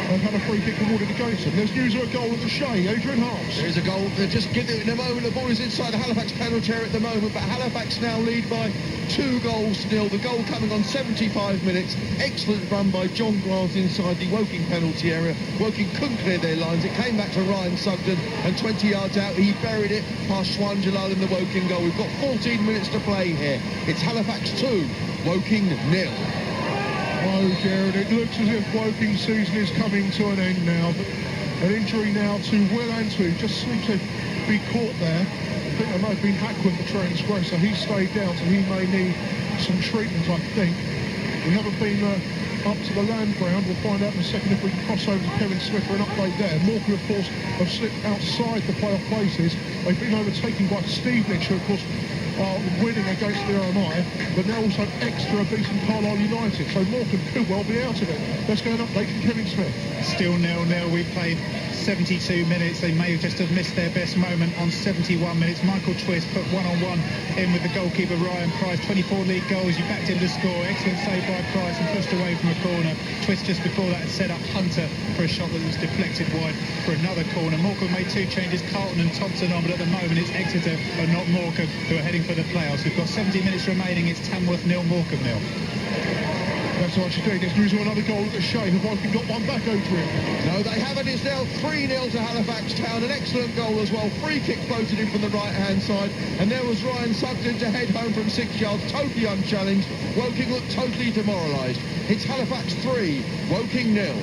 have had a free kick awarded against them. There's news of a goal at the Shea. Adrian Harps. There's a goal. They're just giving it in a moment. The ball is inside the Halifax penalty area at the moment, but Halifax now lead by 2 goals to 0. The goal coming on 75 minutes. Excellent run by John Grant inside the Woking penalty area. Woking couldn't clear their lines. It came back to Ryan Sugden, and 20 yards out, he buried it past Schwan Jalal in the Woking goal. We've got 14 minutes to play here. It's Halifax 2, Woking 0. Oh dear, and it looks as if Woking's season is coming to an end now, but an injury now to Will Antwi, just seemed to be caught there. I think there might have been Hackwood, the train's grace, so he stayed down, so he may need some treatment, I think. We haven't been up to the land ground. We'll find out in a second if we can cross over to Kevin Smith for an update there. Morecambe, of course, have slipped outside the playoff places. They've been overtaken by Stevenage, who, of course, are winning against the RMI, but now also extra beating Carlisle United, so Morecambe could well be out of it. Let's get an update from Kevin Smith. Still 0-0. We've played 72 minutes. They may just have missed their best moment on 71 minutes. Michael Twist put one-on-one in with the goalkeeper Ryan Price. 24 league goals. You backed him to score. Excellent save by Price and pushed away from a corner. Twist just before that had set up Hunter for a shot that was deflected wide for another corner. Morecambe made 2 changes, Carlton and Thompson on, but at the moment it's Exeter and not Morecambe who are heading for the playoffs. We've got 70 minutes remaining. It's Tamworth 0, Morecambe 0. That's what you're doing. There's news of another goal at the Shea. Have Woking got one back, Adrian? No, they haven't. It's now 3-0 to Halifax Town. An excellent goal as well. Free kick floated in from the right-hand side. And there was Ryan Sugden to head home from 6 yards, totally unchallenged. Woking looked totally demoralised. It's Halifax 3, Woking 0.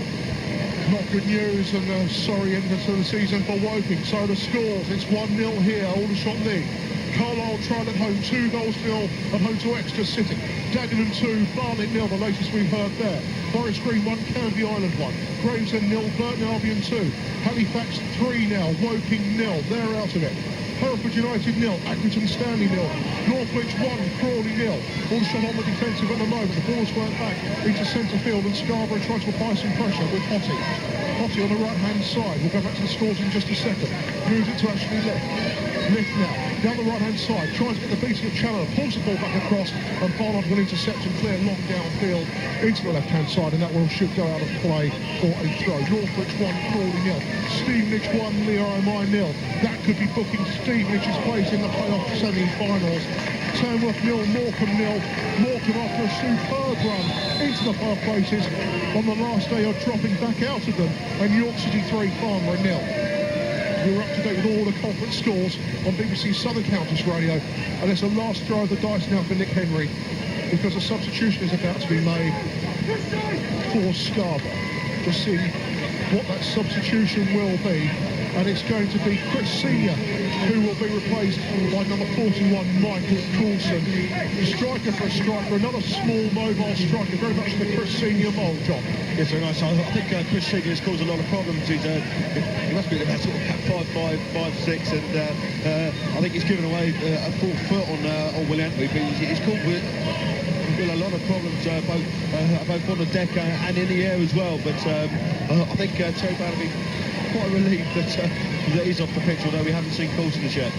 Not good news, and a sorry end to the season for Woking. So the scores, it's 1-0 here, Aldershot lead. Carlisle tried at home, 2 goals to 0 at home to Exeter City. Dagenham 2, Barnet 0, the latest we've heard there. Forest Green 1, Canvey Island 1. Gravesend 0, Burton Albion 2. Halifax 3 now, Woking 0, they're out of it. Hereford United 0, Accrington Stanley 0. Northwich 1, Crawley 0. Aldershot on the defensive at the moment. The ball's went back into centre field, and Scarborough tries to apply some pressure with Hottie. Hottie on the right-hand side. We'll go back to the scores in just a second. Moves it to Ashley Lift. Lift now, down the right-hand side, tries to get the beating of Challoner, pulls the ball back across, and Barnard will intercept and clear long downfield into the left-hand side, and that one should go out of play for a throw. Northwich 1, Crawley 0. Stevenage 1, RMI 0. That could be booking Stevenage's place in the playoff semi-finals. Tamworth 0, Morecambe 0. Morecambe, after a superb run into the playoff places, on the last day are dropping back out of them, and York City 3, Farnborough 0. You're up to date with all the conference scores on BBC Southern Counties Radio, and it's a last throw of the dice now for Nick Henry, because a substitution is about to be made for Scarborough. To see what that substitution will be, and it's going to be Chris Senior who will be replaced by number 41, Michael Coulson. Striker for a striker, another small mobile striker, very much the Chris Senior mould, John. Yes, very nice. I think Chris Senior has caused a lot of problems. He must be about sort of 5'5", 5'6", and I think he's given away a full foot on Will Antwi, but he's caught with a lot of problems both on the deck and in the air as well. But I think Terry Brown will be quite relieved that he's off the pitch, although we haven't seen Coulson as yet.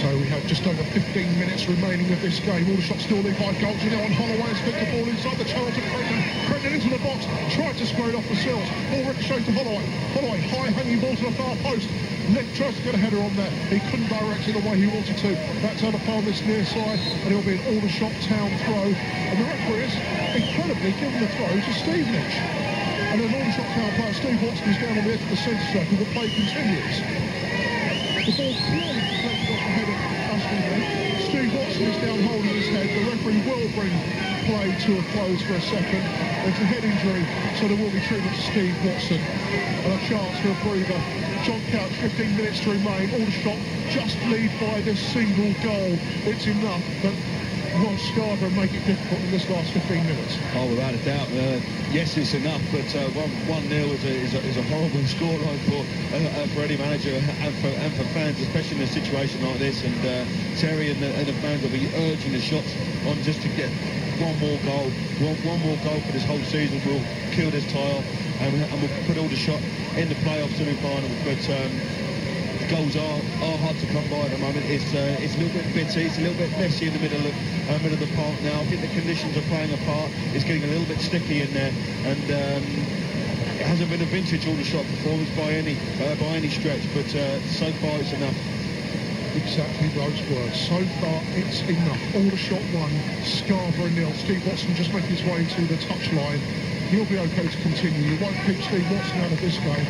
So we have just over 15 minutes remaining of this game. Aldershot still lead by goals. You know, on Holloway has picked the ball inside the channel to Creighton. Creighton into the box, tried to square it off the sills. Ball ricocheted to Holloway. Holloway, high hanging ball to the far post. Left tries to get a header on there. He couldn't direct it the way he wanted to. That's out of foul this near side, and it'll be an Aldershot Town throw. And the referee is incredibly given the throw to Stevenage. And an Aldershot Town player, Steve Watson, is down on the edge of the centre circle. The play continues. The ball clearly deflected off the head of Ashley Lift. Steve Watson is down holding his head. The referee will bring play to a close for a second. It's a head injury, so there will be treatment to Steve Watson and a chance for a breather. John Couch, 15 minutes to remain. Aldershot just lead by this single goal. It's enough, but will Scarborough make it difficult in this last 15 minutes? Oh, without a doubt. Yes, it's enough, but 1-0 is a horrible scoreline for any manager and for fans, especially in a situation like this. And Terry and the fans will be urging the shots on just to get one more goal. One more goal for this whole season will kill this tie-off, and we'll put Aldershot in the playoff semi-final. But goals are hard to come by at the moment. It's a little bit bitty, it's a little bit messy in the middle of the park now. I think the conditions are playing a part. It's getting a little bit sticky in there, and it hasn't been a vintage Aldershot performance by any stretch, but so far it's enough. Exactly those words. So far it's enough. Aldershot 1, Scarborough 0. Steve Watson just making his way to the touchline. He'll be okay to continue. You won't keep Steve Watson out of this game.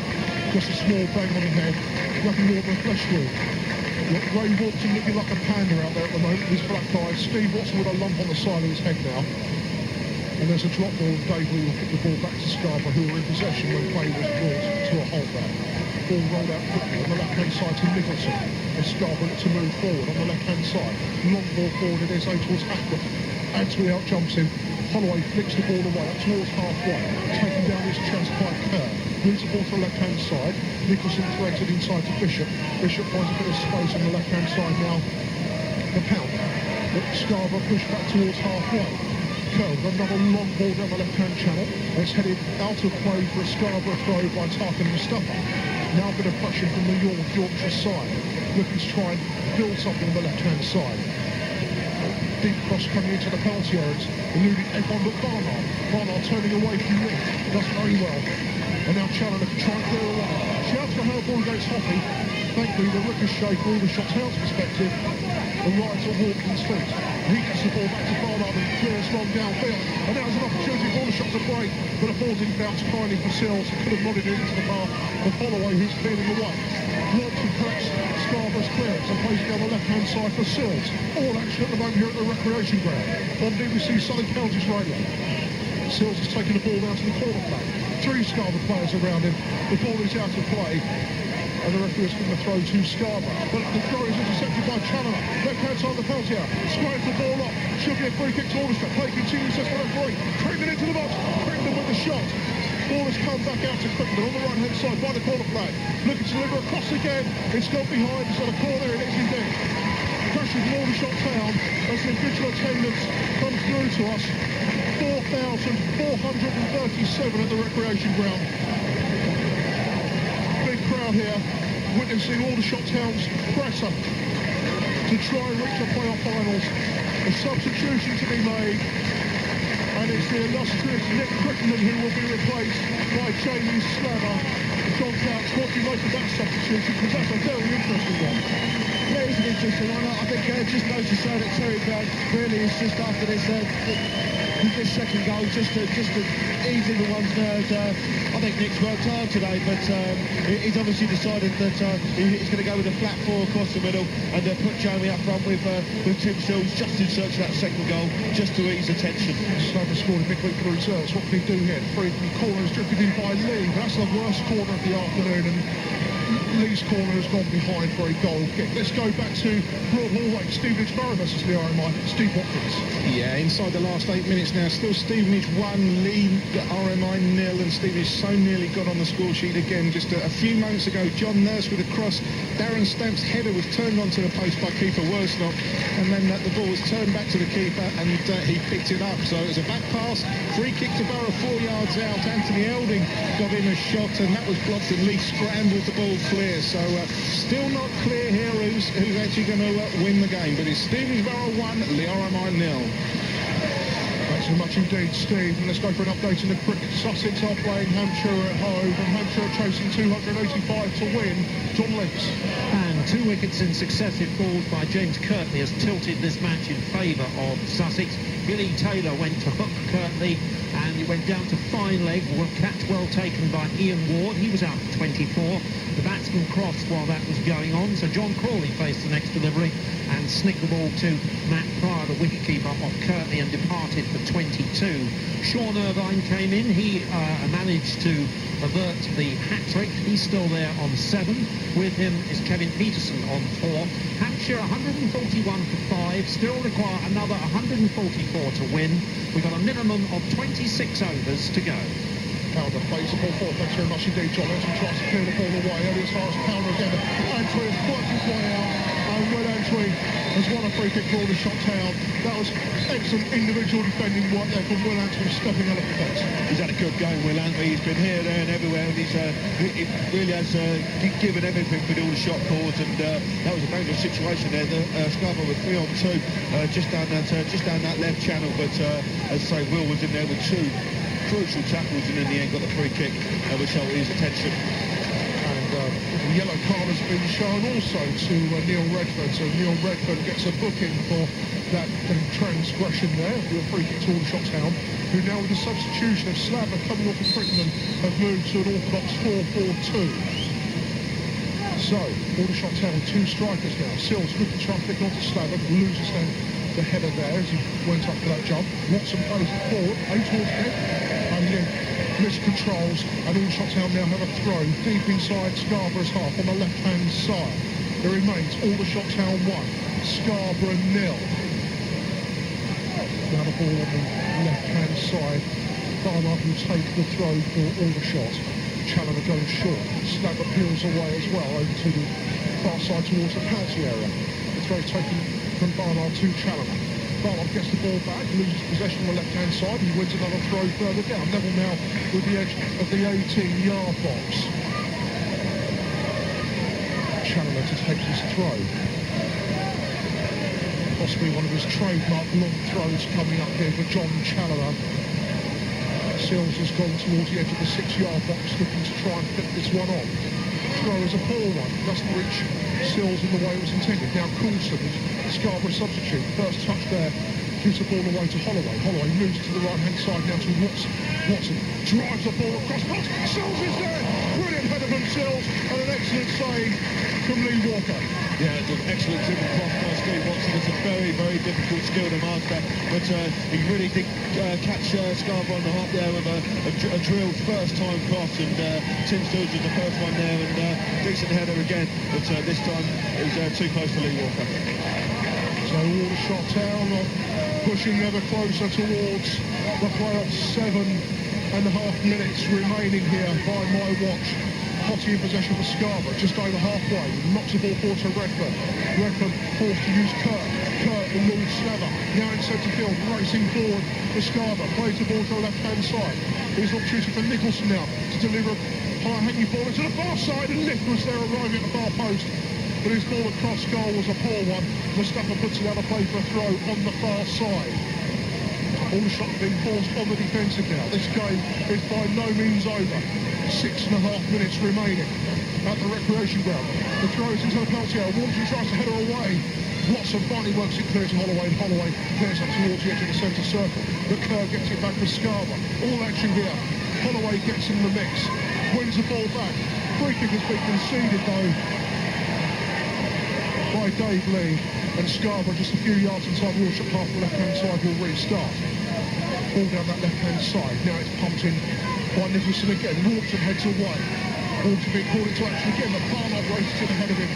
Just a small bang on the head. Nothing more than a flesh wound. Ray Walton looking like a panda out there at the moment with his black eyes. Steve Watson with a lump on the side of his head now. And there's a drop ball. Dave Lee will kick the ball back to Scarborough, who were in possession when play was brought to a halt there. Ball rolled out quickly on the left-hand side to Nicholson. As Scarborough to move forward on the left-hand side. Long ball forward it is towards Hackworth. Antwi out jumps him. Holloway flicks the ball away up towards halfway. Taking down his chest by Kerr. Moves the ball to the left-hand side. Nicholson threads it inside to Bishop. Bishop finds a bit of space on the left-hand side now. The Pound. But Scarborough pushed back towards halfway. Kerr with another long ball down the left-hand channel. It's headed out of play for a Scarborough throw by Tarkin Mustafa. Now a bit of pressure from the Yorkshire side. Looking to try and build something on the left-hand side. Deep cross coming into the penalty areas, eluding everyone but Barnard. Barnard turning away from Lee, does very well. And now Challoner can try and clear away. Shouts for her ball against Hoppy. Thankfully the ricochet from Aldershot Town's perspective, the rides are Walton's feet. He gets the ball back to Barnard and clears long downfield. And now there's an opportunity for Aldershot to break, but the ball didn't bounce kindly for Sills, who could have nodded it into the path of Holloway, who's clearing away. Walton collects Scarborough's clearance and plays down the left-hand side for Sills. All action at the moment here at the recreation ground on BBC Southern Counties Radio. Sills is taking the ball down to the corner flag. 3 Scarborough players around him. The ball is out of play, and the referee is going to throw to Scarborough. But the throw is intercepted by Challoner. Left-hand side of the penalty area. Squares the ball up. Should be a free kick to Aldershot. Play continues just for the referee. Crittenden into the box. Crittenden with the shot. Ball has come back out to Crittenden on the right-hand side by the corner flag. Looking to deliver across again. It's got behind. It's on a corner. It is indeed. Pressure from Aldershot Town as the official attendance comes through to us. 4,437 at the recreation ground. Big crowd here witnessing Aldershot Town's pressure to try and reach the playoff finals. A substitution to be made, and it's the illustrious Nick Crittenden who will be replaced by Jamie Slaver. John Couch, what do you make of that substitution? Because that's a very interesting one. Yeah, it's an interesting one. I think just goes to show that Terry Brown really is just after this second goal, just to ease everyone's nerves. I think Nick's worked hard today, but he's obviously decided that he's going to go with a flat 4 across the middle and put Jamie up front with Tim Sills just in search of that second goal, just to ease the tension. Slaver scored a big week for the reserves. What can he do here? Free from the corner is drifted in by Lee. That's the worst corner of the afternoon, and Lee's corner has gone behind for a goal kick. Let's go back to Broad Hallway. Stevenage Borough versus the RMI. Steve Watkins. Yeah, inside the last 8 minutes now. Still Stevenage 1, Lee, RMI 0, and Stevenage so nearly got on the score sheet again. Just a few moments ago, John Nurse with a cross. Darren Stamp's header was turned onto the post by keeper Worsnop, and then the ball was turned back to the keeper, and he picked it up. So it was a back pass, free kick to Borough 4 yards out. Anthony Elding got in a shot, and that was blocked, and Lee scrambled the ball clear. So still not clear here who's actually going to win the game, but it's Stevenage Borough 1, Lee RMI 0. Thanks so much indeed, Steve. And let's go for an update in the cricket. Sussex are playing Hampshire at home, and Hampshire are chasing 285 to win. John Leaks. And 2 wickets in successive balls by James Kirtley has tilted this match in favour of Sussex. Billy Taylor went to hook Kirtley, and it went down to fine leg. Catch well taken by Ian Ward. He was out for 24. The batsman crossed while that was going on, so John Crawley faced the next delivery, and snicked the ball to Matt Pryor, the wicketkeeper, off Kirtley, and departed for 22. Sean Irvine came in. He managed to avert the hat-trick. He's still there on 7. With him is Kevin Peterson on 4. Hampshire 141 for 5. Still require another 144 to win. We've got a minimum of 26 overs to go. Pounder plays the ball forward. Thanks very much indeed, John. Antwi tries to clear the ball away. Only as far as Pounder again. Antwi has worked his way out. And Will Antwi has won a free kick for Aldershot Town. That was excellent individual defending work there from Will Antwi, stepping out of defence. He's had a good game, Will Antwi. He's been here, there and everywhere. And he really has given everything for the Aldershot cause. And that was a dangerous situation there. Scarborough with 3 on 2 just down that left channel. But as I say, Will was in there with 2 crucial tackles, and in the end got the free kick, which held his attention. And the yellow card has been shown also to Neil Redford, so Neil Redford gets a booking for that transgression there, with a free kick to Aldershot Town, who now with the substitution of Slabber coming off of Crittenden have moved to an orthodox 4-4-2. So, Aldershot Town with 2 strikers now. Sills looking to try and pick onto Slabber, loses the header there as he went up for that jump. Watson plays it forward, A towards head, and then miscontrols, and Aldershot Town now have a throw deep inside Scarborough's half on the left-hand side. There remains Aldershot Town 1, Scarborough 0. Now the ball on the left-hand side. Barnard will take the throw for Aldershot. Challoner goes short. Slabber peels away as well over to the far side towards the penalty area. The throw taken from Barnard to Challoner. Barnard gets the ball back, loses possession on the left-hand side. He wins another throw further down. Neville now with the edge of the 18-yard box. Challoner to take his throw. Possibly one of his trademark long throws coming up here for John Challoner. Sills has gone towards the edge of the 6-yard box, looking to try and flip this one on. Throw is a poor one, doesn't reach Sills in the way it was intended. Now Coulson, Scarborough substitute, first touch there, gives the ball away to Holloway. Holloway moves to the right-hand side now to Watson. Watson drives the ball across box. Sills is there! Brilliant header from Sills, and an excellent save from Lee Walker. Yeah, it's an excellent dribble cross by Steve Watson. It's a very, very difficult skill to master, but he really did catch Scarborough on the hop there with a drilled first-time cross, and Tim Stills was the first one there, and decent header again, but this time it was too close for Lee Walker. So Aldershot Town pushing ever closer towards the playoffs. 7.5 minutes remaining here by my watch. Potty in possession for Scarborough, just over halfway. Knocks the ball forward to Redford. Redford forced to use Kirk. Kirk eludes Slabber. Now in centre field, racing forward for Scarborough. Plays the ball to the left-hand side. Here's an opportunity for Nicholson now to deliver a high-hanging ball into the far side, and Lift was there arriving at the far post. But his ball across goal was a poor one. Mustafa puts it out of play for a throw on the far side. Aldershot being forced on the defensive now. This game is by no means over. 6.5 minutes remaining at the recreation ground. The throw is into the penalty area. Walton tries to header away. Watson finally works it clear to Holloway, and Holloway clears up towards the edge of the centre circle. The Kerr gets it back for Scarborough. All action here. Holloway gets in the mix. Wins the ball back. Free kick has been conceded though by Dave Lee, and Scarborough just a few yards inside the Aldershot half, the left-hand side will restart. Ball down that left-hand side. Now it's pumped in by Nicholson again. Walton heads away. Walton being called into action again, but Barnard races to the head of him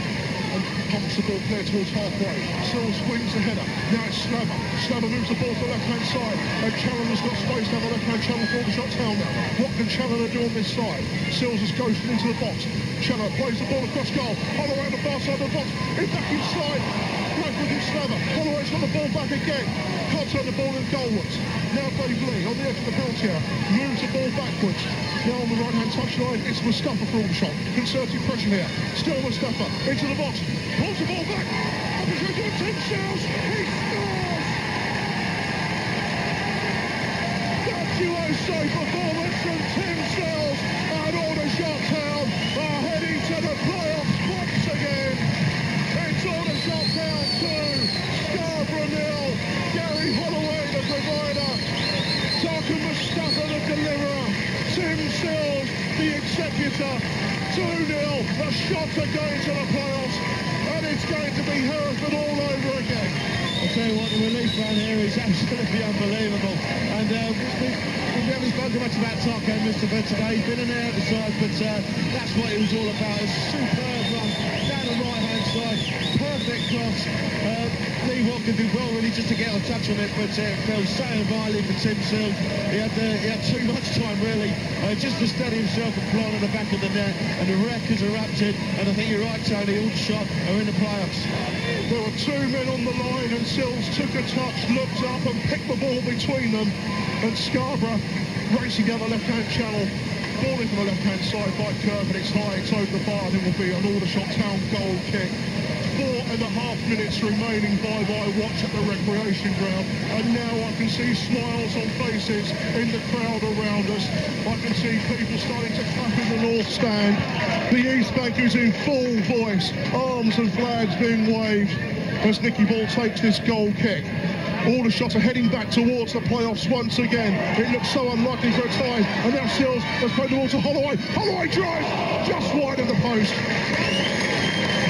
and pumps the ball clear towards halfway. Sills wins the header. Now it's Slabber. Slabber moves the ball to the left-hand side, and Challoner's got space down the left-hand channel for Aldershot Town now. What can Challoner do on this side? Sills has ghosted into the box. Challoner plays the ball across goal. Holloway on the far side of the box. It's back inside. Bradford and Slabber. Holloway's got the ball back again. Can't turn the ball in goalwards. Now Dave Lee on the edge of the penalty area. Moves the ball backwards. Now on the right-hand touchline, it's Mustafa for Aldershot. Concerted pressure here. Still Mustafa into the box. Pulls the ball back. Opportunity to Tim Sills. He scores! Virtuoso performance from Tim Sills, and Aldershot Town are heading to the playoffs once again. It's Aldershot Town 2, Scarborough 0. Gary Holloway the provider, Tarkan Mustafa the deliverer, Tim Sills the executor. 2-0, the Shots are going to the playoffs, and it's going to be Hereford all over again. down here is absolutely unbelievable. And we haven't spoken much about Tarko Mustafa today. He's been in there at the side, but that's what it was all about. A superb run down the right-hand side, perfect cross. Lee Walker did well really just to get a touch on it, but it fell so violently for Tim Seal. He had too much time really, just to steady himself and fly on the back of the net, and the wreck has erupted. And I think you're right, Tony, Aldershot are in the playoffs. There were two men on the line, and Sills took a touch, looked up and picked the ball between them, and Scarborough racing down the left-hand channel, ball into the left-hand side by Curve, and it's high, it's over the bar, and it will be an Aldershot Town goal kick. 4.5 minutes remaining by watch at the recreation ground, and now I can see smiles on faces in the crowd around us. I can see people starting to clap in the north stand. The East Bank is in full voice, arms and flags being waved as Nicky Ball takes this goal kick. Aldershot are heading back towards the playoffs once again. It looks so unlikely for a tie, and now Sills has played the ball to Holloway. Holloway drives just wide of the post.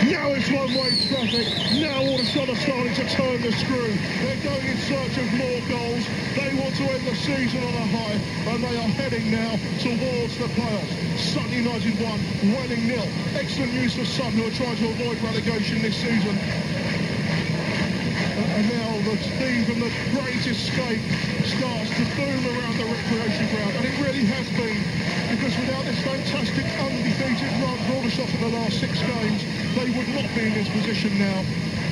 Now it's one-way traffic. Now Aldershot are starting to turn the screw. They're going in search of more goals. They want to end the season on a high, and they are heading now towards the playoffs. Sutton United 1, Welling 0. Excellent news for Sutton, who are trying to avoid relegation this season. And now the theme from the Great Escape starts to boom around the recreation ground, and it really has been, because without this fantastic undefeated run for Aldershot in the last 6 games, they would not be in this position now.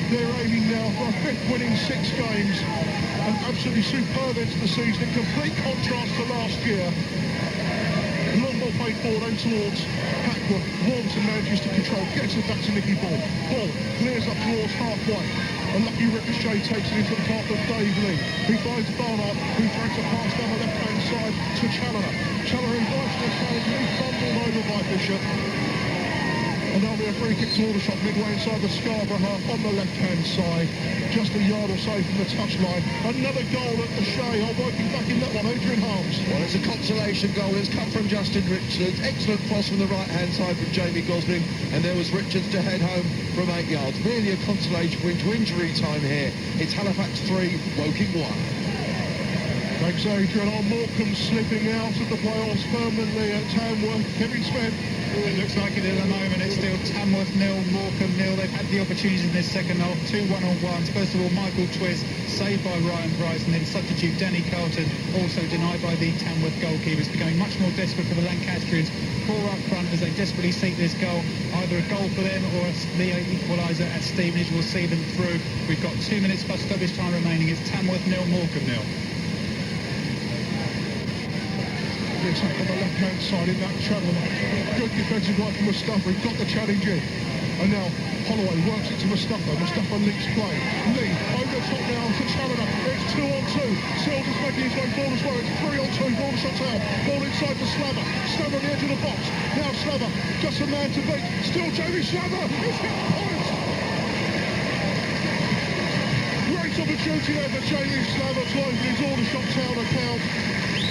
They're aiming now for a 5th winning 6 games, and absolutely superb into the season, in complete contrast to last year. Long ball played forward and towards Hackwood. Warmson manages to control, gets it back to Nicky Ball. Ball clears up towards halfway. A lucky ricochet takes it into the path of Dave Lee. He finds Barnard, who drags a pass down the left-hand side to Challoner. Challoner invites the challenge, and he's fumbled over by Bishop. And there'll be a free kick to Aldershot midway inside the Scarborough half on the left-hand side. Just a yard or so from the touchline. Another goal at the Shea. I'm working back in that one, Adrian Harms. Well, it's a consolation goal. It's come from Justin Richards. Excellent cross from the right-hand side from Jamie Gosling. And there was Richards to head home from 8 yards. Really a consolation win to injury time here. It's Halifax 3, Woking 1. Thanks, Adrian. Morecambe slipping out of the playoffs permanently at Tamworth. Kevin Smith. It looks like it at the moment. It's still Tamworth 0, Morecambe 0. They've had the opportunities in this second half. 2 one-on-ones. First of all, Michael Twiss saved by Ryan Price, and then substitute Danny Carlton, also denied by the Tamworth goalkeepers. Becoming much more desperate for the Lancastrians. 4 up front as they desperately seek this goal. Either a goal for them or the equaliser at Stevenage will see them through. We've got 2 minutes plus stoppage time remaining. It's Tamworth 0, Morecambe 0. Attack on the left-hand side in that channel. Good defensive work from Mustafa. He got the challenge in. And now Holloway works it to Mustafa. Mustafa links play. Lee over the top now to Challoner. It's 2-on-2. Sills is making his way forward as well. It's 3-on-2. Ball shot out. Ball inside to Slaver. Slaver on the edge of the box. Now Slaver. Just a man to beat. Still Jamie Slaver. It's hit points. Great opportunity there for Jamie Slaver to open his Aldershot Town account.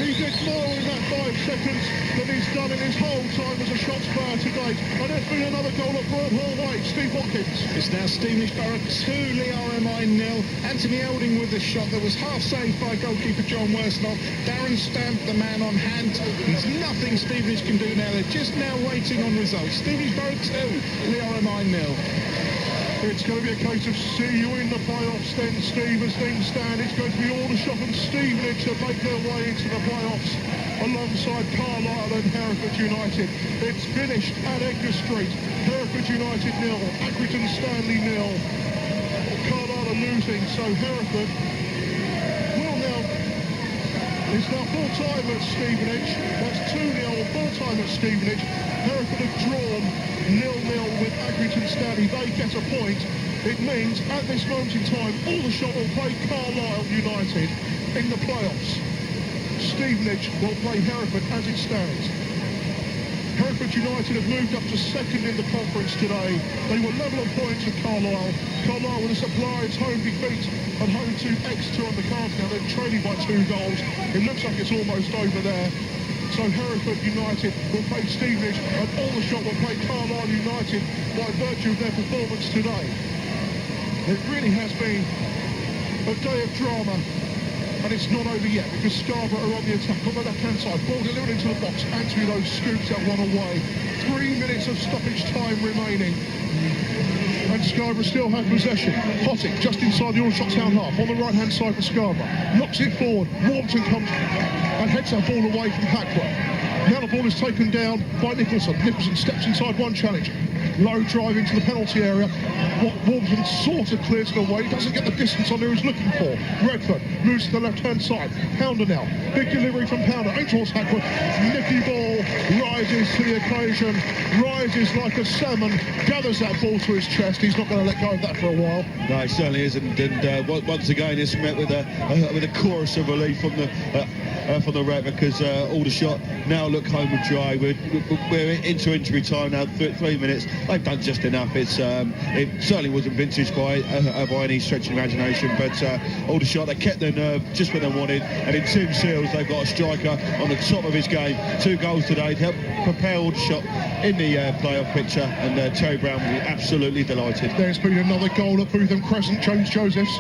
He did more in that 5 seconds than he's done in his whole time as a shots player to date. And there's been another goal at Broadhall Way. Steve Watkins. It's now Stevenage Borough 2, Lee RMI 0. Anthony Elding with the shot that was half saved by goalkeeper John Worsnell. Darren Stamp, the man on hand. There's nothing Stevenage can do now. They're just now waiting on results. Stevenage Borough 2, Lee RMI 0. It's going to be a case of see you in the playoffs then, Steve, as things stand. It's going to be Aldershot and Stevenage to make their way into the playoffs alongside Carlisle and Hereford United. It's finished at Edgar Street. Hereford United 0, Accrington Stanley 0. Carlisle are losing, so Hereford will now... It's now full-time at Stevenage. That's 2-0, full-time at Stevenage. Hereford have drawn 0-0 with Accrington Stanley. They get a point. It means at this moment in time, Aldershot will play Carlisle United in the playoffs. Stevenage will play Hereford as it stands. Hereford United have moved up to 2nd in the conference today. They were level of points with Carlisle. Carlisle with a surprise home defeat at home to Exeter on the cards now. They're trailing by 2 goals. It looks like it's almost over there. So Hereford United will play Stevenage and Aldershot will play Carlisle United by virtue of their performance today. It really has been a day of drama. And it's not over yet because Scarborough are on the attack on the left-hand side. Ball delivered into the box. Anthony Lowe scoops that one away. 3 minutes of stoppage time remaining. And Scarborough still have possession. Hottick just inside the Aldershot town half on the right-hand side for Scarborough. Knocks it forward. Warburton comes and heads that ball away from Hackworth. Now the ball is taken down by Nicholson. Nicholson steps inside one challenge. Low drive into the penalty area. Warburton sort of clears it away. Doesn't get the distance on there he's looking for. Redford moves to the left-hand side. Pounder now. Big delivery from Pounder. Aims towards Hackworth. Nicky Ball rises to the occasion. Rises like a salmon. Gathers that ball to his chest. He's not going to let go of that for a while. No, it certainly isn't. And once again, it's met with a chorus of relief from the rep because Aldershot now look home and dry. We're into injury time now. 3 minutes. They've done just enough. It certainly wasn't vintage by any stretch of imagination, but Aldershot, they kept their nerve just when they wanted, and in Tim Seals they've got a striker on the top of his game. 2 goals today to help propel Aldershot in the playoff picture, and Terry Brown will be absolutely delighted. There's been another goal at Bootham Crescent. James Josephs.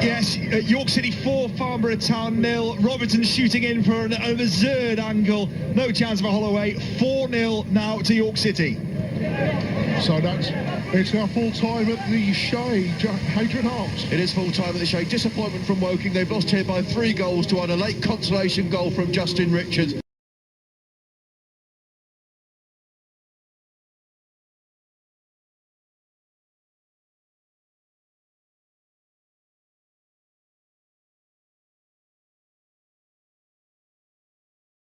Yes, York City 4, Farnborough Town 0. Robertson shooting in for an absurd angle. No chance for Holloway. 4-0 now to York City. So it's now full time at the Shea. Hadrian Harms. It is full time at the Shea. Disappointment from Woking. They've lost here by 3 goals to 1. A late consolation goal from Justin Richards.